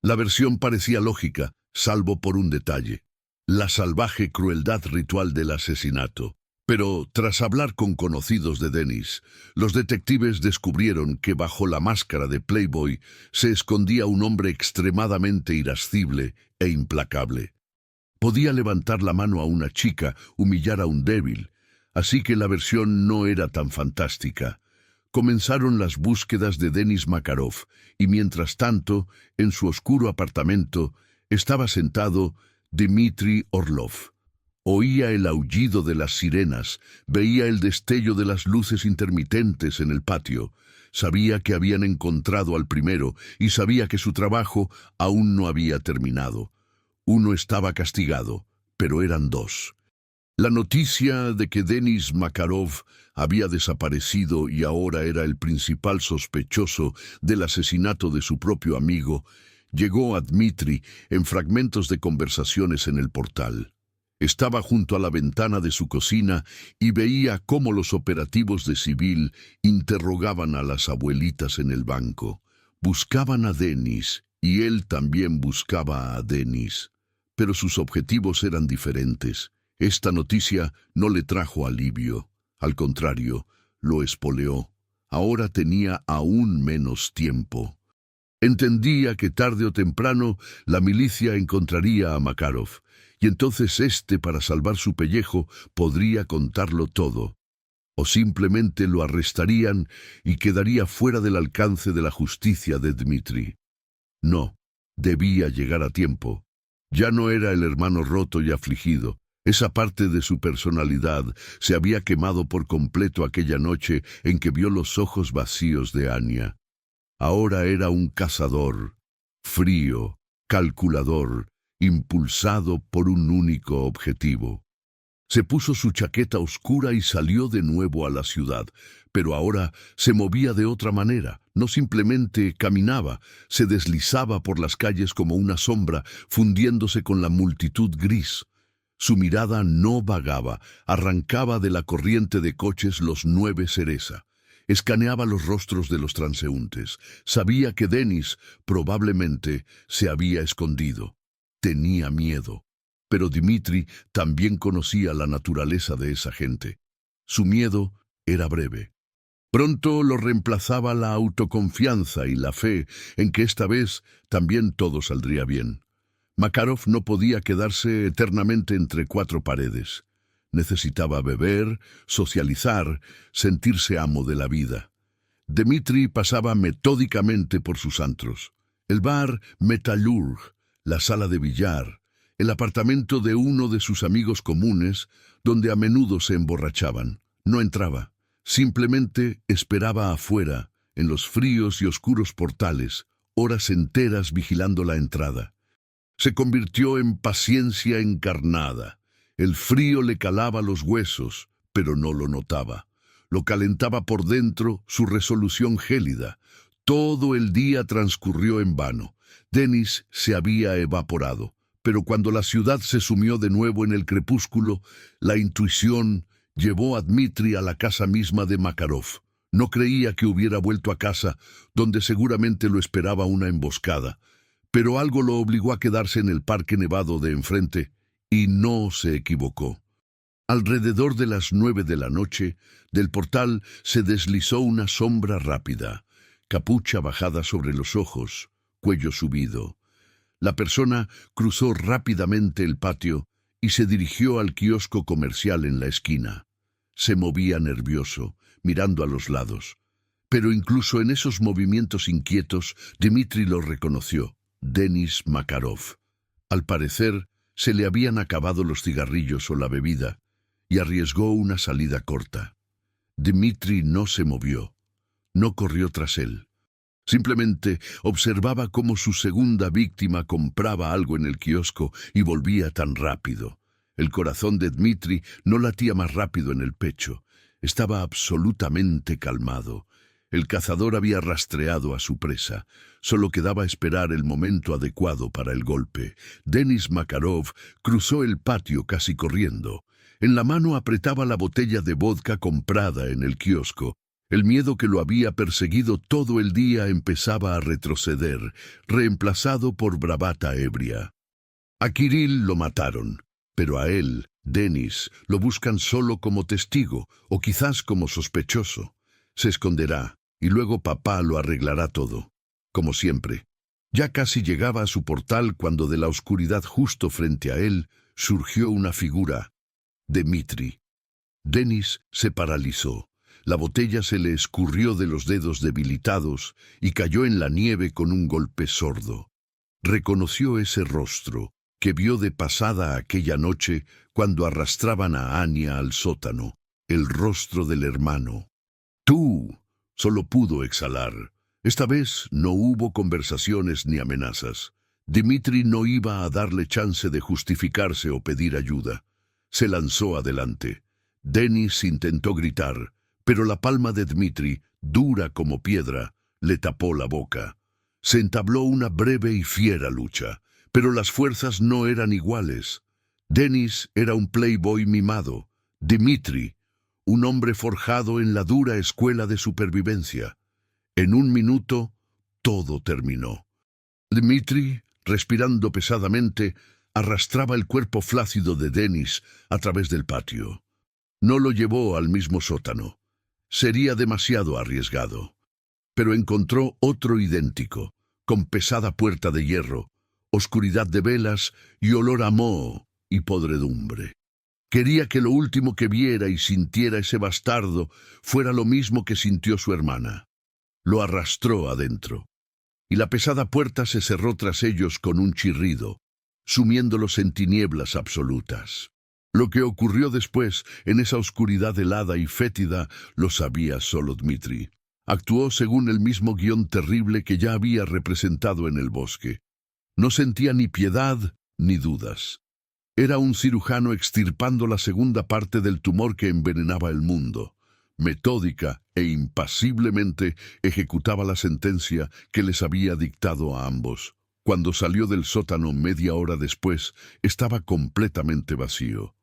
La versión parecía lógica, salvo por un detalle: la salvaje crueldad ritual del asesinato. Pero, tras hablar con conocidos de Denis, los detectives descubrieron que bajo la máscara de Playboy se escondía un hombre extremadamente irascible e implacable. Podía levantar la mano a una chica, humillar a un débil, así que la versión no era tan fantástica. Comenzaron las búsquedas de Denis Makarov, y mientras tanto, en su oscuro apartamento, estaba sentado Dmitry Orlov. Oía el aullido de las sirenas, veía el destello de las luces intermitentes en el patio. Sabía que habían encontrado al primero y sabía que su trabajo aún no había terminado. Uno estaba castigado, pero eran dos. La noticia de que Denis Makarov había desaparecido y ahora era el principal sospechoso del asesinato de su propio amigo llegó a Dmitry en fragmentos de conversaciones en el portal. Estaba junto a la ventana de su cocina y veía cómo los operativos de civil interrogaban a las abuelitas en el banco. Buscaban a Denis y él también buscaba a Denis, pero sus objetivos eran diferentes. Esta noticia no le trajo alivio. Al contrario, lo espoleó. Ahora tenía aún menos tiempo. Entendía que tarde o temprano la milicia encontraría a Makarov, y entonces para salvar su pellejo, podría contarlo todo. O simplemente lo arrestarían y quedaría fuera del alcance de la justicia de Dmitry. No, debía llegar a tiempo. Ya no era el hermano roto y afligido. Esa parte de su personalidad se había quemado por completo aquella noche en que vio los ojos vacíos de Anya. Ahora era un cazador, frío, calculador, impulsado por un único objetivo. Se puso su chaqueta oscura y salió de nuevo a la ciudad, pero ahora se movía de otra manera. No simplemente caminaba, se deslizaba por las calles como una sombra, fundiéndose con la multitud gris. Su mirada no vagaba, arrancaba de la corriente de coches los 9 Cereza. Escaneaba los rostros de los transeúntes. Sabía que Denis probablemente se había escondido. Tenía miedo. Pero Dmitri también conocía la naturaleza de esa gente. Su miedo era breve. Pronto lo reemplazaba la autoconfianza y la fe en que esta vez también todo saldría bien. Makarov no podía quedarse eternamente entre cuatro paredes. Necesitaba beber, socializar, sentirse amo de la vida. Dmitri pasaba metódicamente por sus antros. El bar Metallurg, la sala de billar, el apartamento de uno de sus amigos comunes, donde a menudo se emborrachaban. No entraba. Simplemente esperaba afuera, en los fríos y oscuros portales, horas enteras vigilando la entrada. Se convirtió en paciencia encarnada. El frío le calaba los huesos, pero no lo notaba. Lo calentaba por dentro su resolución gélida. Todo el día transcurrió en vano. Denis se había evaporado, pero cuando la ciudad se sumió de nuevo en el crepúsculo, la intuición llevó a Dmitri a la casa misma de Makarov. No creía que hubiera vuelto a casa, donde seguramente lo esperaba una emboscada, pero algo lo obligó a quedarse en el parque nevado de enfrente, y no se equivocó. Alrededor de las 9 de la noche, del portal se deslizó una sombra rápida, capucha bajada sobre los ojos, cuello subido. La persona cruzó rápidamente el patio y se dirigió al kiosco comercial en la esquina. Se movía nervioso, mirando a los lados. Pero incluso en esos movimientos inquietos, Dmitri lo reconoció: Denis Makarov. Al parecer, se le habían acabado los cigarrillos o la bebida, y arriesgó una salida corta. Dmitri no se movió, no corrió tras él. Simplemente observaba cómo su segunda víctima compraba algo en el kiosco y volvía tan rápido. El corazón de Dmitri no latía más rápido en el pecho. Estaba absolutamente calmado. El cazador había rastreado a su presa. Solo quedaba esperar el momento adecuado para el golpe. Denis Makarov cruzó el patio casi corriendo. En la mano apretaba la botella de vodka comprada en el kiosco. El miedo que lo había perseguido todo el día empezaba a retroceder, reemplazado por bravata ebria. A Kirill lo mataron, pero a él, Denis, lo buscan solo como testigo o quizás como sospechoso. Se esconderá y luego papá lo arreglará todo, como siempre. Ya casi llegaba a su portal cuando de la oscuridad justo frente a él surgió una figura: Dmitri. Denis se paralizó. La botella se le escurrió de los dedos debilitados y cayó en la nieve con un golpe sordo. Reconoció ese rostro que vio de pasada aquella noche cuando arrastraban a Anya al sótano, el rostro del hermano. «Tú», solo pudo exhalar. Esta vez no hubo conversaciones ni amenazas. Dmitri no iba a darle chance de justificarse o pedir ayuda. Se lanzó adelante. Denis intentó gritar, pero la palma de Dmitri, dura como piedra, le tapó la boca. Se entabló una breve y fiera lucha, pero las fuerzas no eran iguales. Denis era un playboy mimado. Dmitri, un hombre forjado en la dura escuela de supervivencia. En un minuto, todo terminó. Dmitri, respirando pesadamente, arrastraba el cuerpo flácido de Denis a través del patio. No lo llevó al mismo sótano. Sería demasiado arriesgado. Pero encontró otro idéntico, con pesada puerta de hierro, oscuridad de velas y olor a moho y podredumbre. Quería que lo último que viera y sintiera ese bastardo fuera lo mismo que sintió su hermana. Lo arrastró adentro, y la pesada puerta se cerró tras ellos con un chirrido, sumiéndolos en tinieblas absolutas. Lo que ocurrió después, en esa oscuridad helada y fétida, lo sabía solo Dmitri. Actuó según el mismo guión terrible que ya había representado en el bosque. No sentía ni piedad ni dudas. Era un cirujano extirpando la segunda parte del tumor que envenenaba el mundo. Metódica e impasiblemente ejecutaba la sentencia que les había dictado a ambos. Cuando salió del sótano media hora después, estaba completamente vacío.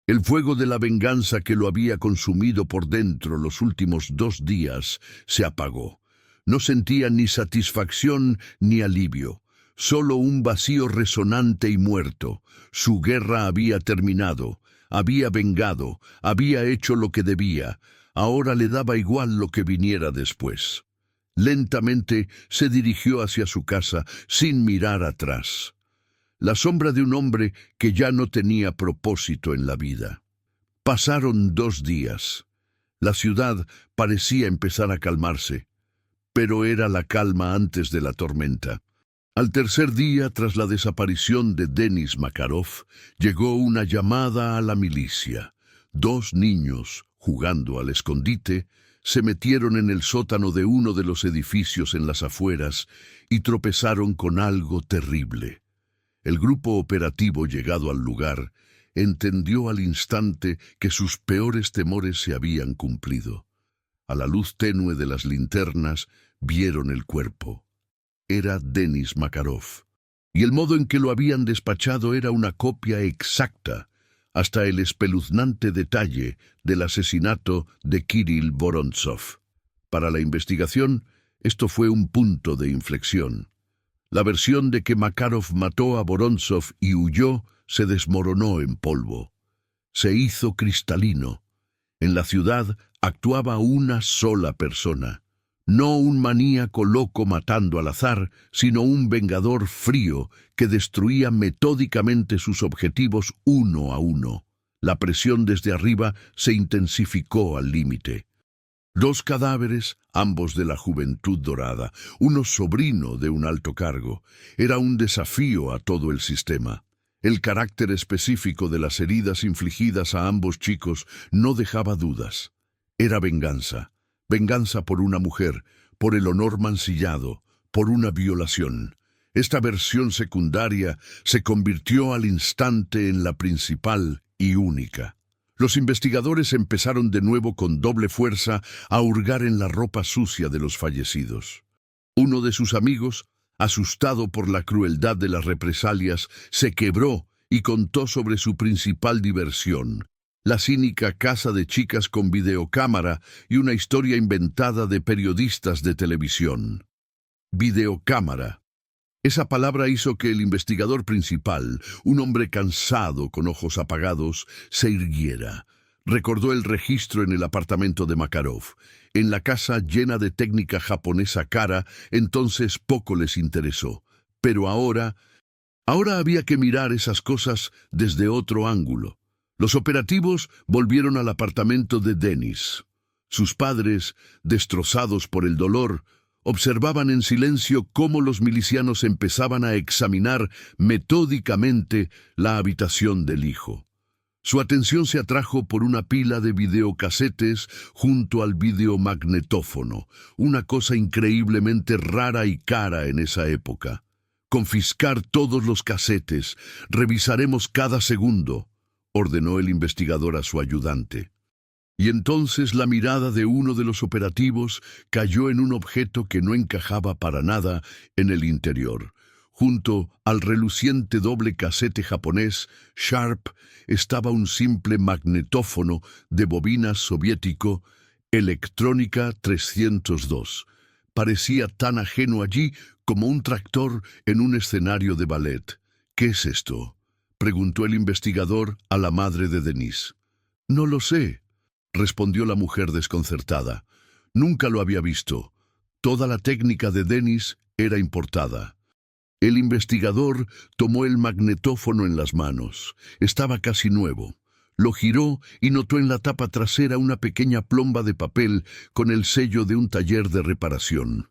El fuego de la venganza que lo había consumido por dentro los últimos 2 días se apagó. No sentía ni satisfacción ni alivio, solo un vacío resonante y muerto. Su guerra había terminado, había vengado, había hecho lo que debía. Ahora le daba igual lo que viniera después. Lentamente se dirigió hacia su casa sin mirar atrás. La sombra de un hombre que ya no tenía propósito en la vida. Pasaron 2 días. La ciudad parecía empezar a calmarse, pero era la calma antes de la tormenta. Al tercer día, tras la desaparición de Denis Makarov, llegó una llamada a la milicia. 2 niños, jugando al escondite, se metieron en el sótano de uno de los edificios en las afueras y tropezaron con algo terrible. El grupo operativo llegado al lugar entendió al instante que sus peores temores se habían cumplido. A la luz tenue de las linternas vieron el cuerpo. Era Denis Makarov, y el modo en que lo habían despachado era una copia exacta, hasta el espeluznante detalle del asesinato de Kirill Vorontsov. Para la investigación, esto fue un punto de inflexión. La versión de que Makarov mató a Vorontsov y huyó se desmoronó en polvo. Se hizo cristalino. En la ciudad actuaba una sola persona. No un maníaco loco matando al azar, sino un vengador frío que destruía metódicamente sus objetivos uno a uno. La presión desde arriba se intensificó al límite. 2 cadáveres, ambos de la juventud dorada, uno sobrino de un alto cargo. Era un desafío a todo el sistema. El carácter específico de las heridas infligidas a ambos chicos no dejaba dudas. Era venganza. Venganza por una mujer, por el honor mancillado, por una violación. Esta versión secundaria se convirtió al instante en la principal y única. Los investigadores empezaron de nuevo con doble fuerza a hurgar en la ropa sucia de los fallecidos. Uno de sus amigos, asustado por la crueldad de las represalias, se quebró y contó sobre su principal diversión, la cínica casa de chicas con videocámara y una historia inventada de periodistas de televisión. Videocámara. Esa palabra hizo que el investigador principal, un hombre cansado con ojos apagados, se irguiera. Recordó el registro en el apartamento de Makarov. En la casa llena de técnica japonesa cara, entonces poco les interesó. Pero ahora había que mirar esas cosas desde otro ángulo. Los operativos volvieron al apartamento de Denis. Sus padres, destrozados por el dolor, observaban en silencio cómo los milicianos empezaban a examinar metódicamente la habitación del hijo. Su atención se atrajo por una pila de videocasetes junto al videomagnetófono, una cosa increíblemente rara y cara en esa época. Confiscar todos los casetes, revisaremos cada segundo, ordenó el investigador a su ayudante. Y entonces la mirada de uno de los operativos cayó en un objeto que no encajaba para nada en el interior. Junto al reluciente doble casete japonés Sharp estaba un simple magnetófono de bobina soviético Electrónica 302. Parecía tan ajeno allí como un tractor en un escenario de ballet. «¿Qué es esto?», preguntó el investigador a la madre de Denis. «No lo sé», respondió la mujer desconcertada. «Nunca lo había visto. Toda la técnica de Denis era importada». El investigador tomó el magnetófono en las manos. Estaba casi nuevo. Lo giró y notó en la tapa trasera una pequeña plomba de papel con el sello de un taller de reparación.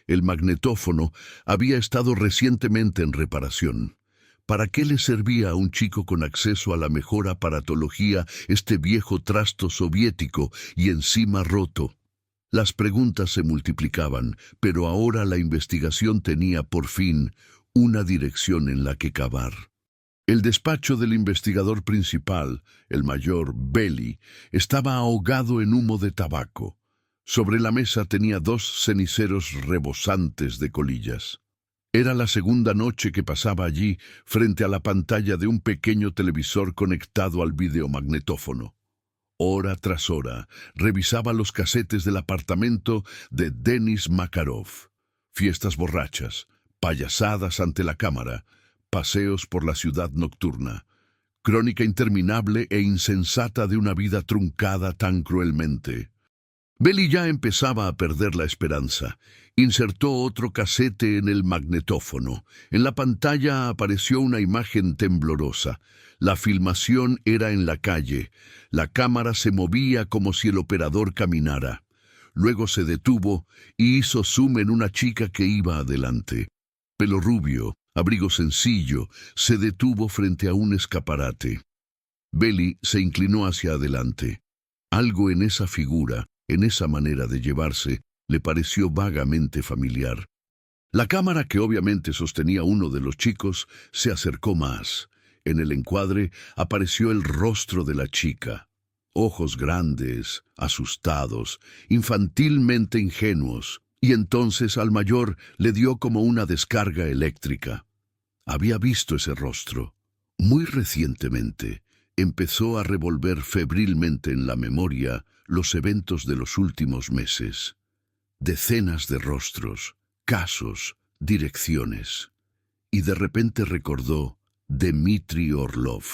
El magnetófono había estado recientemente en reparación. ¿Para qué le servía a un chico con acceso a la mejor aparatología este viejo trasto soviético y encima roto? Las preguntas se multiplicaban, pero ahora la investigación tenía por fin una dirección en la que cavar. El despacho del investigador principal, el mayor Belli, estaba ahogado en humo de tabaco. Sobre la mesa tenía 2 ceniceros rebosantes de colillas. Era la segunda noche que pasaba allí, frente a la pantalla de un pequeño televisor conectado al videomagnetófono. Hora tras hora, revisaba los casetes del apartamento de Denis Makarov. Fiestas borrachas, payasadas ante la cámara, paseos por la ciudad nocturna. Crónica interminable e insensata de una vida truncada tan cruelmente. Belly ya empezaba a perder la esperanza. Insertó otro casete en el magnetófono. En la pantalla apareció una imagen temblorosa. La filmación era en la calle. La cámara se movía como si el operador caminara. Luego se detuvo y hizo zoom en una chica que iba adelante. Pelo rubio, abrigo sencillo, se detuvo frente a un escaparate. Belly se inclinó hacia adelante. Algo en esa figura, en esa manera de llevarse, le pareció vagamente familiar. La cámara, que obviamente sostenía uno de los chicos, se acercó más. En el encuadre apareció el rostro de la chica. Ojos grandes, asustados, infantilmente ingenuos, y entonces al mayor le dio como una descarga eléctrica. Había visto ese rostro. Muy recientemente empezó a revolver febrilmente en la memoria los eventos de los últimos meses. Decenas de rostros, casos, direcciones. Y de repente recordó Dmitry Orlov,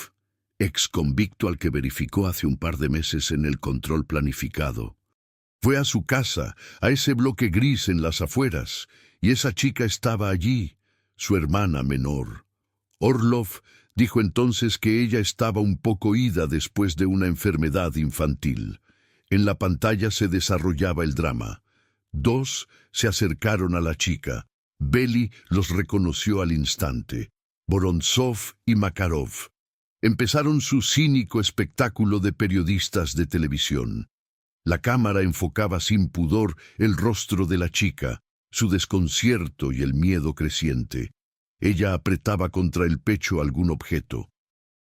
ex convicto al que verificó hace un par de meses en el control planificado. Fue a su casa, a ese bloque gris en las afueras, y esa chica estaba allí, su hermana menor. Orlov dijo entonces que ella estaba un poco ida después de una enfermedad infantil. En la pantalla se desarrollaba el drama. Dos se acercaron a la chica. Belly los reconoció al instante. Vorontsov y Makarov. Empezaron su cínico espectáculo de periodistas de televisión. La cámara enfocaba sin pudor el rostro de la chica, su desconcierto y el miedo creciente. Ella apretaba contra el pecho algún objeto.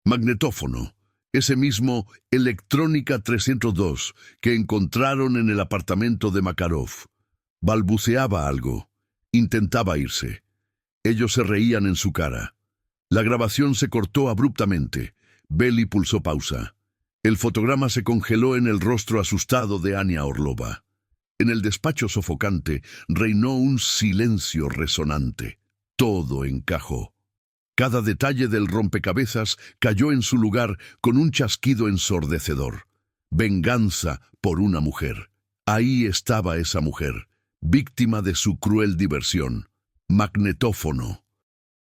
Magnetófono. Ese mismo Electrónica 302 que encontraron en el apartamento de Makarov. Balbuceaba algo. Intentaba irse. Ellos se reían en su cara. La grabación se cortó abruptamente. Belly pulsó pausa. El fotograma se congeló en el rostro asustado de Ania Orlova. En el despacho sofocante reinó un silencio resonante. Todo encajó. Cada detalle del rompecabezas cayó en su lugar con un chasquido ensordecedor. Venganza por una mujer. Ahí estaba esa mujer, víctima de su cruel diversión. Magnetófono.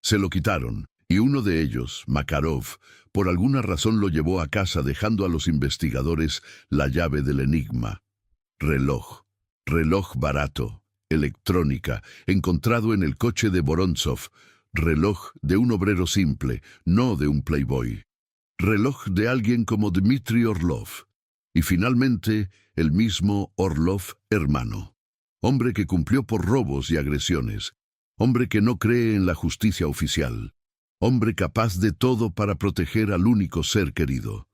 Se lo quitaron, y uno de ellos, Makarov, por alguna razón lo llevó a casa dejando a los investigadores la llave del enigma. Reloj. Reloj barato. Electrónica, encontrado en el coche de Vorontsov. Reloj de un obrero simple, no de un playboy. Reloj de alguien como Dmitry Orlov. Y finalmente, el mismo Orlov hermano. Hombre que cumplió por robos y agresiones. Hombre que no cree en la justicia oficial. Hombre capaz de todo para proteger al único ser querido.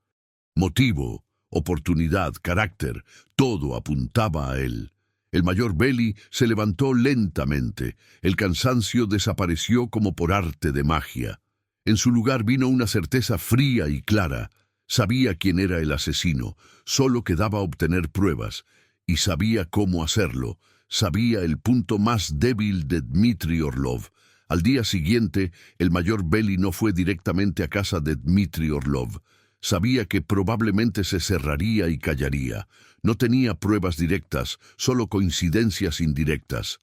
Motivo, oportunidad, carácter, todo apuntaba a él. El mayor Belly se levantó lentamente. El cansancio desapareció como por arte de magia. En su lugar vino una certeza fría y clara. Sabía quién era el asesino. Solo quedaba obtener pruebas. Y sabía cómo hacerlo. Sabía el punto más débil de Dmitry Orlov. Al día siguiente, el mayor Belly no fue directamente a casa de Dmitry Orlov. Sabía que probablemente se cerraría y callaría. No tenía pruebas directas, solo coincidencias indirectas.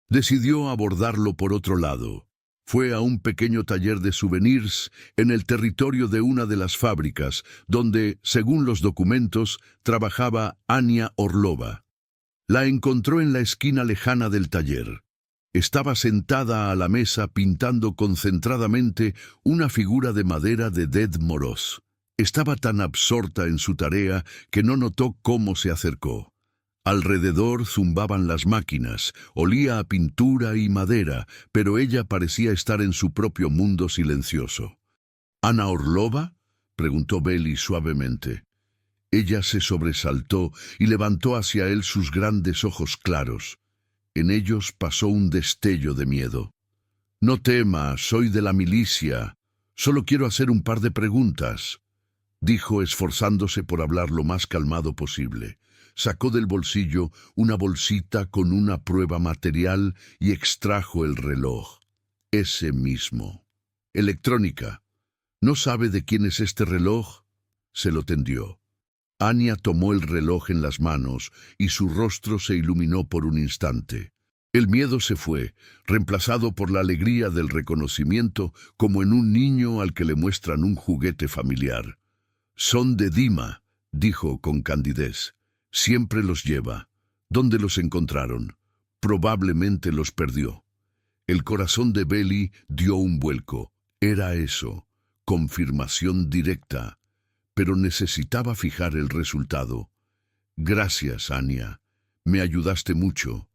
Decidió abordarlo por otro lado. Fue a un pequeño taller de souvenirs en el territorio de una de las fábricas, donde, según los documentos, trabajaba Ania Orlova. La encontró en la esquina lejana del taller. Estaba sentada a la mesa pintando concentradamente una figura de madera de Ded Moroz. Estaba tan absorta en su tarea que no notó cómo se acercó. Alrededor zumbaban las máquinas, olía a pintura y madera, pero ella parecía estar en su propio mundo silencioso. ¿Ana Orlova?, preguntó Belly suavemente. Ella se sobresaltó y levantó hacia él sus grandes ojos claros. En ellos pasó un destello de miedo. No tema, soy de la milicia. Solo quiero hacer un par de preguntas, dijo esforzándose por hablar lo más calmado posible. Sacó del bolsillo una bolsita con una prueba material y extrajo el reloj. Ese mismo. Electrónica. ¿No sabe de quién es este reloj? Se lo tendió. Anya tomó el reloj en las manos y su rostro se iluminó por un instante. El miedo se fue, reemplazado por la alegría del reconocimiento, como en un niño al que le muestran un juguete familiar. «Son de Dima», dijo con candidez. «Siempre los lleva. ¿Dónde los encontraron? Probablemente los perdió». El corazón de Belly dio un vuelco. Era eso, confirmación directa. Pero necesitaba fijar el resultado. «Gracias, Anya. Me ayudaste mucho»,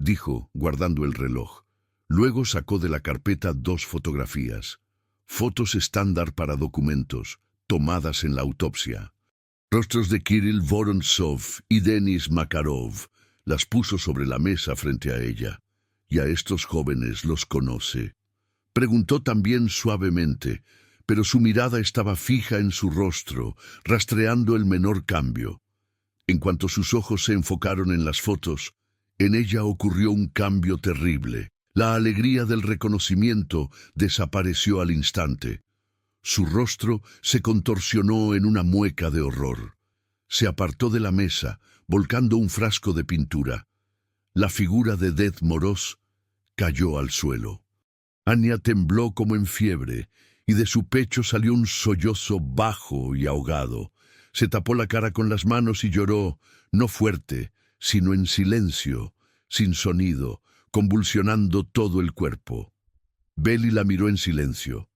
dijo, guardando el reloj. Luego sacó de la carpeta 2 fotografías. Fotos estándar para documentos, tomadas en la autopsia. Rostros de Kirill Vorontsov y Denis Makarov. Las puso sobre la mesa frente a ella. «¿Y a estos jóvenes los conoce?», preguntó también suavemente, pero su mirada estaba fija en su rostro, rastreando el menor cambio. En cuanto sus ojos se enfocaron en las fotos, en ella ocurrió un cambio terrible. La alegría del reconocimiento desapareció al instante. Su rostro se contorsionó en una mueca de horror. Se apartó de la mesa, volcando un frasco de pintura. La figura de Ded Moroz cayó al suelo. Anya tembló como en fiebre, y de su pecho salió un sollozo bajo y ahogado. Se tapó la cara con las manos y lloró, no fuerte, sino en silencio, sin sonido, convulsionando todo el cuerpo. Belly la miró en silencio.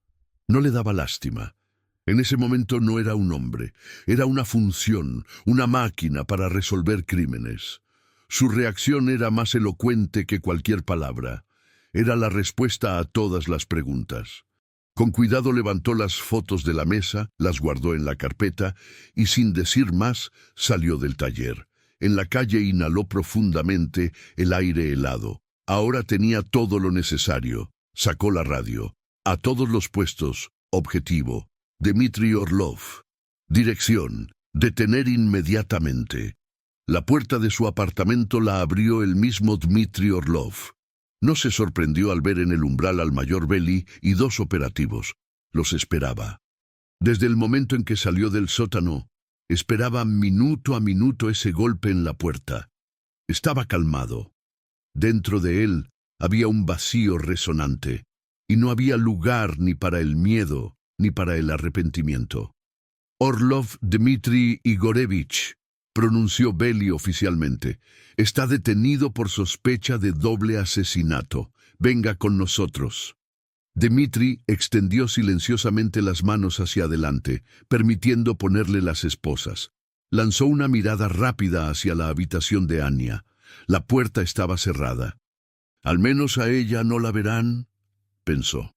No le daba lástima. En ese momento no era un hombre, era una función, una máquina para resolver crímenes. Su reacción era más elocuente que cualquier palabra. Era la respuesta a todas las preguntas. Con cuidado levantó las fotos de la mesa, las guardó en la carpeta y sin decir más salió del taller. En la calle inhaló profundamente el aire helado. Ahora tenía todo lo necesario. Sacó la radio. «A todos los puestos. Objetivo. Dmitry Orlov. Dirección. Detener inmediatamente». La puerta de su apartamento la abrió el mismo Dmitry Orlov. No se sorprendió al ver en el umbral al mayor Belly y 2 operativos. Los esperaba. Desde el momento en que salió del sótano, esperaba minuto a minuto ese golpe en la puerta. Estaba calmado. Dentro de él había un vacío resonante, y no había lugar ni para el miedo ni para el arrepentimiento. «Orlov Dmitry Igorevich», pronunció Belly oficialmente. «Está detenido por sospecha de doble asesinato. Venga con nosotros». Dmitry extendió silenciosamente las manos hacia adelante, permitiendo ponerle las esposas. Lanzó una mirada rápida hacia la habitación de Anya. La puerta estaba cerrada. «Al menos a ella no la verán», pensó.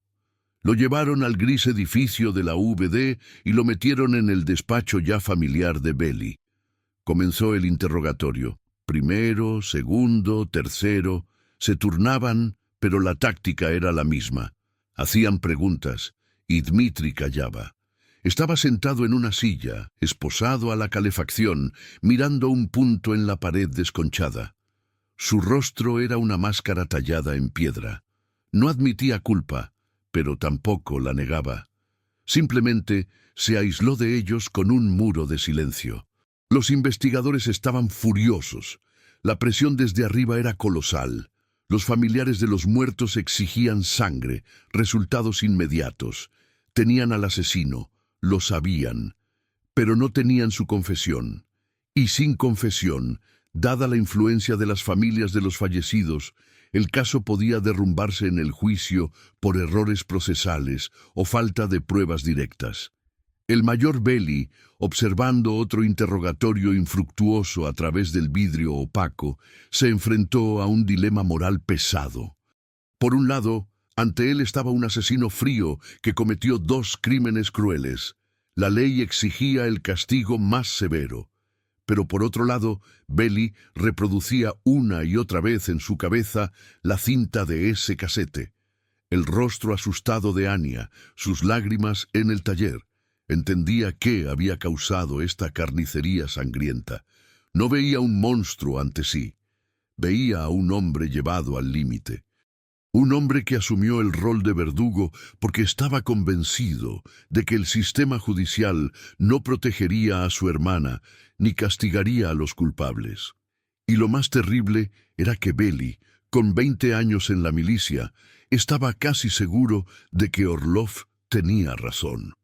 Lo llevaron al gris edificio de la VD y lo metieron en el despacho ya familiar de Belly. Comenzó el interrogatorio. Primero, segundo, tercero. Se turnaban, pero la táctica era la misma. Hacían preguntas, y Dmitry callaba. Estaba sentado en una silla, esposado a la calefacción, mirando un punto en la pared desconchada. Su rostro era una máscara tallada en piedra. No admitía culpa, pero tampoco la negaba. Simplemente se aisló de ellos con un muro de silencio. Los investigadores estaban furiosos. La presión desde arriba era colosal. Los familiares de los muertos exigían sangre, resultados inmediatos. Tenían al asesino, lo sabían, pero no tenían su confesión. Y sin confesión, dada la influencia de las familias de los fallecidos, el caso podía derrumbarse en el juicio por errores procesales o falta de pruebas directas. El mayor Belly, observando otro interrogatorio infructuoso a través del vidrio opaco, se enfrentó a un dilema moral pesado. Por un lado, ante él estaba un asesino frío que cometió 2 crímenes crueles. La ley exigía el castigo más severo. Pero por otro lado, Belly reproducía una y otra vez en su cabeza la cinta de ese casete. El rostro asustado de Anya, sus lágrimas en el taller. Entendía qué había causado esta carnicería sangrienta. No veía un monstruo ante sí. Veía a un hombre llevado al límite. Un hombre que asumió el rol de verdugo porque estaba convencido de que el sistema judicial no protegería a su hermana ni castigaría a los culpables. Y lo más terrible era que Beli, con 20 años en la milicia, estaba casi seguro de que Orlov tenía razón.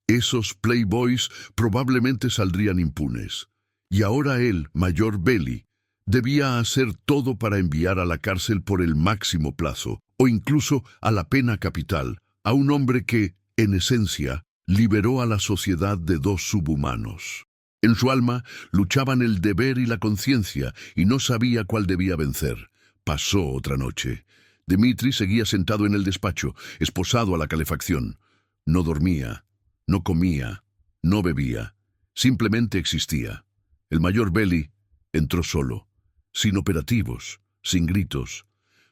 Esos playboys probablemente saldrían impunes. Y ahora él, mayor Beli, debía hacer todo para enviar a la cárcel por el máximo plazo, o incluso a la pena capital, a un hombre que, en esencia, liberó a la sociedad de dos subhumanos. En su alma luchaban el deber y la conciencia, y no sabía cuál debía vencer. Pasó otra noche. Dmitri seguía sentado en el despacho, esposado a la calefacción. No dormía, no comía, no bebía. Simplemente existía. El mayor Beli entró solo, sin operativos, sin gritos.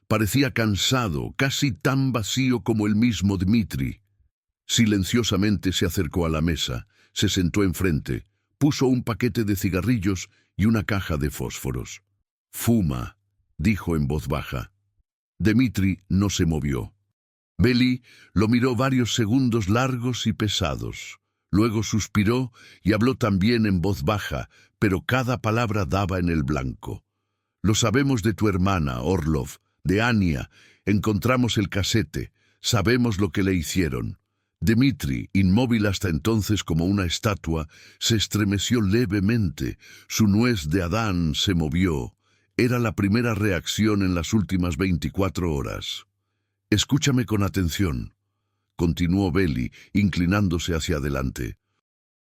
Parecía cansado, casi tan vacío como el mismo Dmitri. Silenciosamente se acercó a la mesa, se sentó enfrente, puso un paquete de cigarrillos y una caja de fósforos. «Fuma», dijo en voz baja. Dmitri no se movió. Beli lo miró varios segundos largos y pesados. Luego suspiró y habló también en voz baja, pero cada palabra daba en el blanco. «Lo sabemos de tu hermana, Orlov, de Anya. Encontramos el casete. Sabemos lo que le hicieron». Dmitri, inmóvil hasta entonces como una estatua, se estremeció levemente. Su nuez de Adán se movió. Era la primera reacción en las últimas 24 horas. «Escúchame con atención», continuó Beli, inclinándose hacia adelante.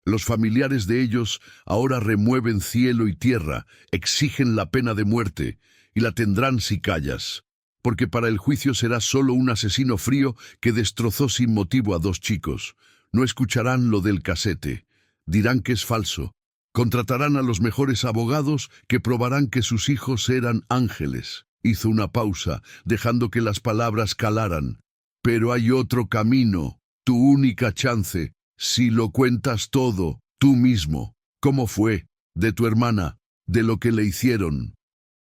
«Los familiares de ellos ahora remueven cielo y tierra, exigen la pena de muerte, y la tendrán si callas, porque para el juicio será solo un asesino frío que destrozó sin motivo a dos chicos. No escucharán lo del casete, dirán que es falso. Contratarán a los mejores abogados que probarán que sus hijos eran ángeles». Hizo una pausa, dejando que las palabras calaran. «Pero hay otro camino, tu única chance, si lo cuentas todo, tú mismo. ¿Cómo fue? De tu hermana, de lo que le hicieron,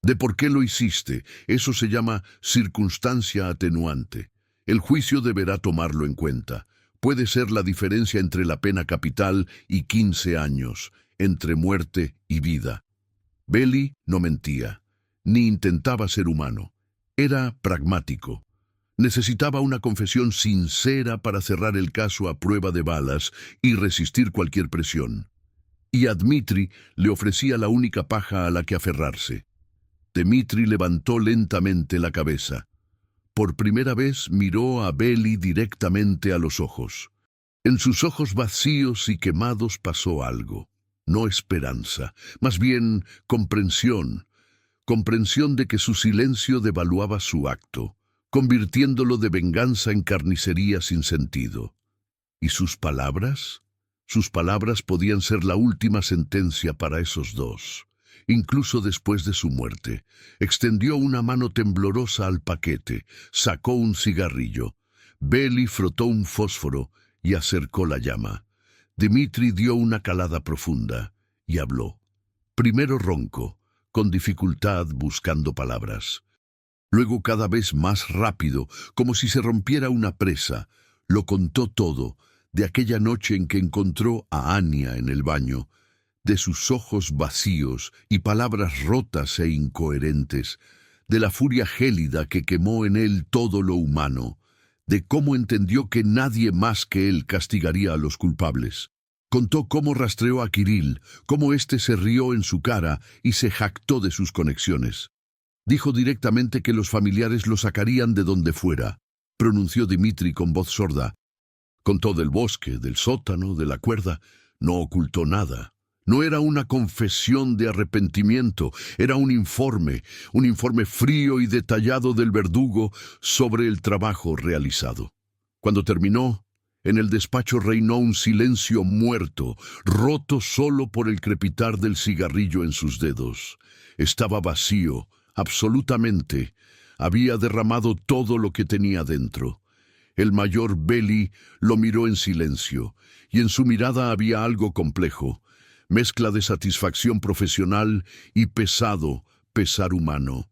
de por qué lo hiciste. Eso se llama circunstancia atenuante. El juicio deberá tomarlo en cuenta. Puede ser la diferencia entre la pena capital y 15 años, entre muerte y vida». Beli no mentía, ni intentaba ser humano. Era pragmático. Necesitaba una confesión sincera para cerrar el caso a prueba de balas y resistir cualquier presión. Y a Dmitri le ofrecía la única paja a la que aferrarse. Dmitri levantó lentamente la cabeza. Por primera vez miró a Beli directamente a los ojos. En sus ojos vacíos y quemados pasó algo. No esperanza, más bien comprensión. Comprensión de que su silencio devaluaba su acto, convirtiéndolo de venganza en carnicería sin sentido. ¿Y sus palabras? Sus palabras podían ser la última sentencia para esos dos. Incluso después de su muerte, extendió una mano temblorosa al paquete, sacó un cigarrillo. Beli frotó un fósforo y acercó la llama. Dmitri dio una calada profunda y habló. Primero ronco, con dificultad buscando palabras. Luego cada vez más rápido, como si se rompiera una presa, lo contó todo, de aquella noche en que encontró a Anya en el baño, de sus ojos vacíos y palabras rotas e incoherentes, de la furia gélida que quemó en él todo lo humano, de cómo entendió que nadie más que él castigaría a los culpables. Contó cómo rastreó a Kirill, cómo éste se rió en su cara y se jactó de sus conexiones. Dijo directamente que los familiares lo sacarían de donde fuera, pronunció Dmitri con voz sorda. Contó del bosque, del sótano, de la cuerda. No ocultó nada. No era una confesión de arrepentimiento, era un informe frío y detallado del verdugo sobre el trabajo realizado. Cuando terminó, en el despacho reinó un silencio muerto, roto solo por el crepitar del cigarrillo en sus dedos. Estaba vacío, absolutamente. había derramado todo lo que tenía dentro. El mayor Belli lo miró en silencio, y en su mirada había algo complejo, mezcla de satisfacción profesional y pesado pesar humano.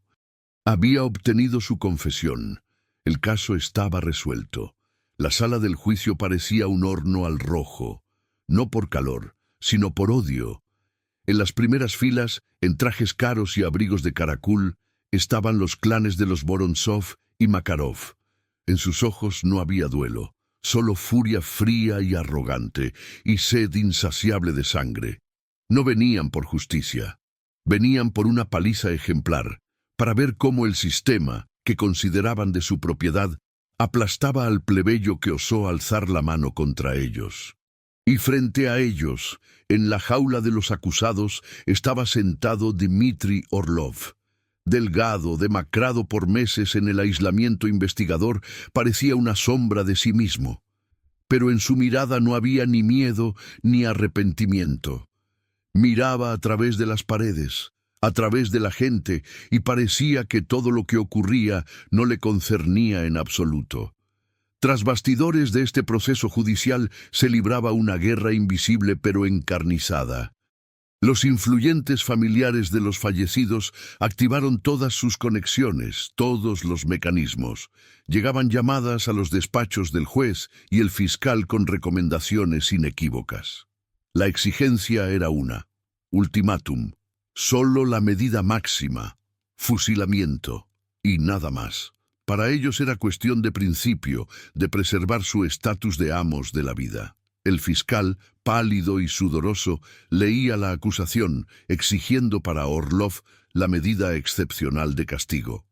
Había obtenido su confesión. El caso estaba resuelto. La sala del juicio parecía un horno al rojo, no por calor, sino por odio. En las primeras filas, en trajes caros y abrigos de caracul, estaban los clanes de los Vorontsov y Makarov. En sus ojos no había duelo, solo furia fría y arrogante, y sed insaciable de sangre. No venían por justicia, venían por una paliza ejemplar, para ver cómo el sistema, que consideraban de su propiedad, aplastaba al plebeyo que osó alzar la mano contra ellos. Y frente a ellos, en la jaula de los acusados, estaba sentado Dmitri Orlov. Delgado, demacrado por meses en el aislamiento investigador, parecía una sombra de sí mismo. Pero en su mirada no había ni miedo ni arrepentimiento. Miraba a través de las paredes, a través de la gente, y parecía que todo lo que ocurría no le concernía en absoluto. Tras bastidores de este proceso judicial se libraba una guerra invisible pero encarnizada. Los influyentes familiares de los fallecidos activaron todas sus conexiones, todos los mecanismos. Llegaban llamadas a los despachos del juez y el fiscal con recomendaciones inequívocas. La exigencia era una: ultimátum, solo la medida máxima, fusilamiento y nada más. Para ellos era cuestión de principio, de preservar su estatus de amos de la vida. El fiscal, pálido y sudoroso, leía la acusación, exigiendo para Orlov la medida excepcional de castigo.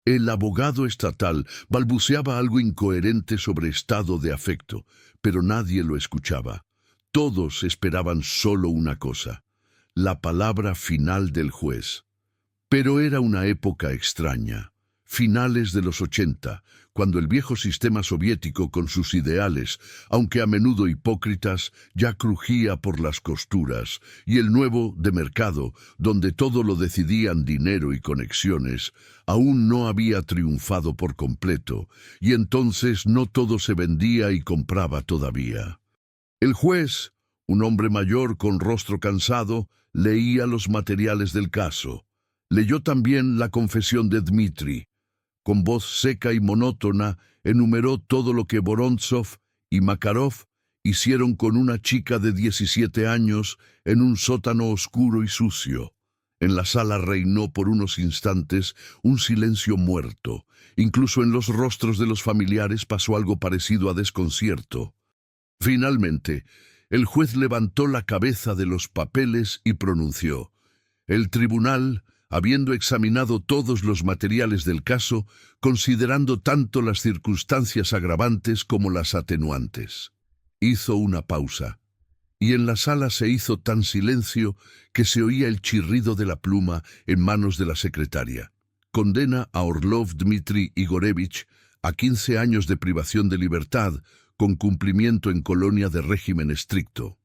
El abogado estatal balbuceaba algo incoherente sobre estado de afecto, pero nadie lo escuchaba. Todos esperaban solo una cosa: la palabra final del juez. Pero era una época extraña. Finales de los 80, cuando el viejo sistema soviético con sus ideales, aunque a menudo hipócritas, ya crujía por las costuras, y el nuevo de mercado, donde todo lo decidían dinero y conexiones, aún no había triunfado por completo, y entonces no todo se vendía y compraba todavía. El juez, un hombre mayor con rostro cansado, leía los materiales del caso. Leyó también la confesión de Dmitri. Con voz seca y monótona, enumeró todo lo que Vorontsov y Makarov hicieron con una chica de 17 años en un sótano oscuro y sucio. En la sala reinó por unos instantes un silencio muerto. Incluso en los rostros de los familiares pasó algo parecido a desconcierto. Finalmente, el juez levantó la cabeza de los papeles y pronunció: el tribunal, habiendo examinado todos los materiales del caso, considerando tanto las circunstancias agravantes como las atenuantes. Hizo una pausa, y en la sala se hizo tan silencio que se oía el chirrido de la pluma en manos de la secretaria. Condena a Orlov Dmitri Igorevich a 15 años de privación de libertad, con cumplimiento en colonia de régimen estricto.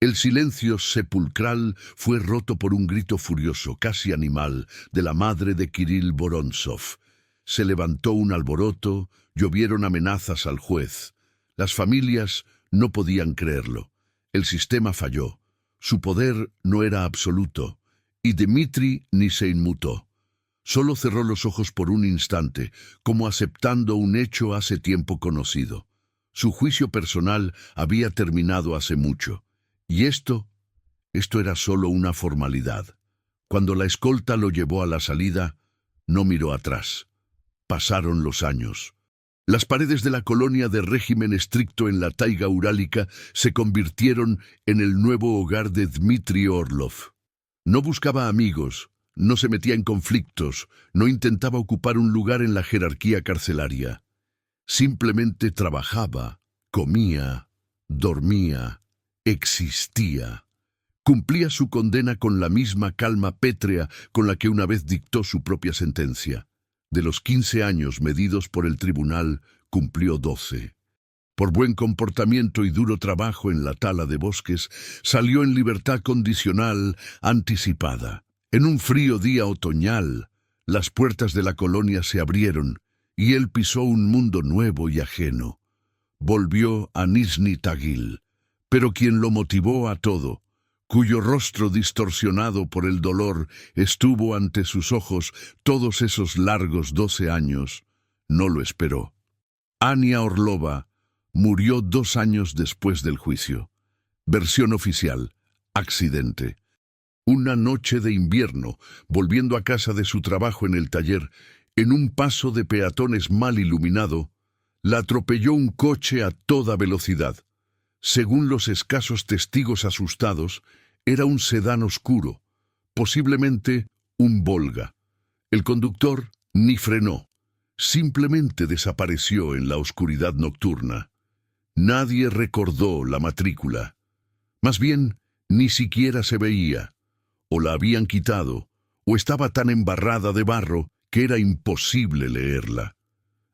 El silencio sepulcral fue roto por un grito furioso, casi animal, de la madre de Kirill Vorontsov. Se levantó un alboroto, llovieron amenazas al juez. Las familias no podían creerlo. El sistema falló. Su poder no era absoluto, y Dmitri ni se inmutó. Solo cerró los ojos por un instante, como aceptando un hecho hace tiempo conocido. Su juicio personal había terminado hace mucho. Y esto era solo una formalidad. Cuando la escolta lo llevó a la salida, no miró atrás. Pasaron los años. Las paredes de la colonia de régimen estricto en la taiga urálica se convirtieron en el nuevo hogar de Dmitri Orlov. No buscaba amigos, no se metía en conflictos, no intentaba ocupar un lugar en la jerarquía carcelaria. Simplemente trabajaba, comía, dormía, existía. Cumplía su condena con la misma calma pétrea con la que una vez dictó su propia sentencia. De los 15 años medidos por el tribunal, cumplió 12. Por buen comportamiento y duro trabajo en la tala de bosques, salió en libertad condicional anticipada. En un frío día otoñal, Las puertas de la colonia se abrieron y él pisó un mundo nuevo y ajeno. Volvió a Nizhny Tagil, pero quien lo motivó a todo, cuyo rostro distorsionado por el dolor estuvo ante sus ojos todos esos largos 12 años, no lo esperó. Ania Orlova murió 2 años después del juicio. Versión oficial: accidente. Una noche de invierno, volviendo a casa de su trabajo en el taller, en un paso de peatones mal iluminado, la atropelló un coche a toda velocidad. Según los escasos testigos asustados, era un sedán oscuro, posiblemente un Volga. El conductor ni frenó, simplemente desapareció en la oscuridad nocturna. Nadie recordó la matrícula. Más bien, ni siquiera se veía. O la habían quitado, o estaba tan embarrada de barro que era imposible leerla.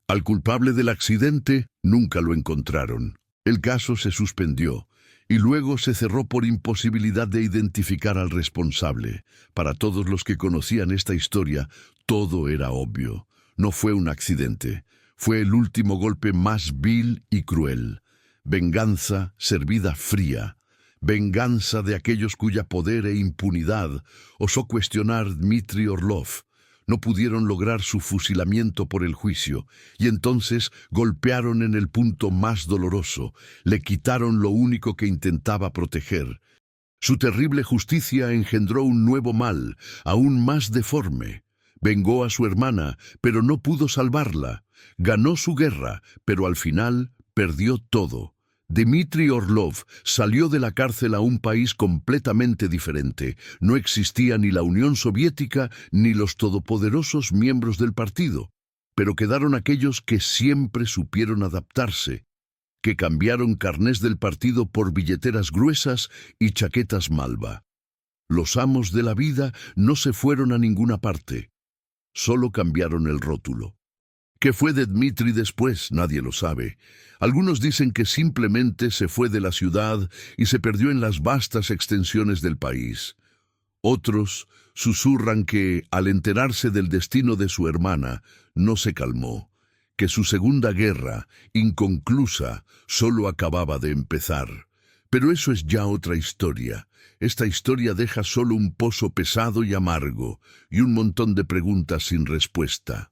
Al culpable del accidente nunca lo encontraron. El caso se suspendió y luego se cerró por imposibilidad de identificar al responsable. Para todos los que conocían esta historia, todo era obvio. No fue un accidente, fue el último golpe más vil y cruel. Venganza servida fría. Venganza de aquellos cuya poder e impunidad osó cuestionar Dmitri Orlov. No pudieron lograr su fusilamiento por el juicio, y entonces golpearon en el punto más doloroso, le quitaron lo único que intentaba proteger. Su terrible justicia engendró un nuevo mal, aún más deforme. Vengó a su hermana, pero no pudo salvarla. Ganó su guerra, pero al final perdió todo. Dmitri Orlov salió de la cárcel a un país completamente diferente. No existía ni la Unión Soviética ni los todopoderosos miembros del partido, pero quedaron aquellos que siempre supieron adaptarse, que cambiaron carnés del partido por billeteras gruesas y chaquetas malva. Los amos de la vida no se fueron a ninguna parte, solo cambiaron el rótulo. ¿Qué fue de Dmitri después? Nadie lo sabe. Algunos dicen que simplemente se fue de la ciudad y se perdió en las vastas extensiones del país. Otros susurran que, al enterarse del destino de su hermana, no se calmó, que su segunda guerra, inconclusa, solo acababa de empezar. Pero eso es ya otra historia. Esta historia deja solo un pozo pesado y amargo, y un montón de preguntas sin respuesta.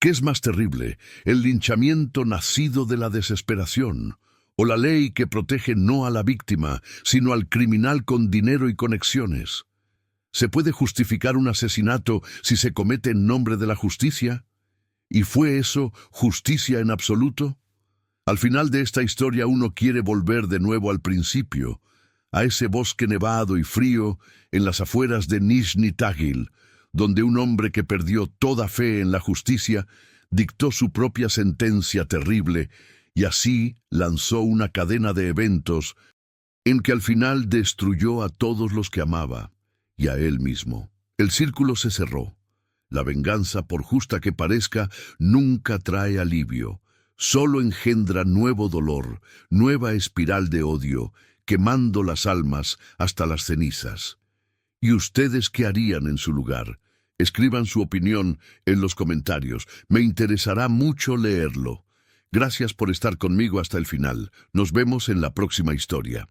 ¿Qué es más terrible, el linchamiento nacido de la desesperación, o la ley que protege no a la víctima, sino al criminal con dinero y conexiones? ¿Se puede justificar un asesinato si se comete en nombre de la justicia? ¿Y fue eso justicia en absoluto? Al final de esta historia uno quiere volver de nuevo al principio, a ese bosque nevado y frío en las afueras de Nizhny Tagil, donde un hombre que perdió toda fe en la justicia dictó su propia sentencia terrible y así lanzó una cadena de eventos en que al final destruyó a todos los que amaba y a él mismo. El círculo se cerró. La venganza, por justa que parezca, nunca trae alivio. Solo engendra nuevo dolor, nueva espiral de odio, quemando las almas hasta las cenizas. ¿Y ustedes qué harían en su lugar? Escriban su opinión en los comentarios. Me interesará mucho leerlo. Gracias por estar conmigo hasta el final. Nos vemos en la próxima historia.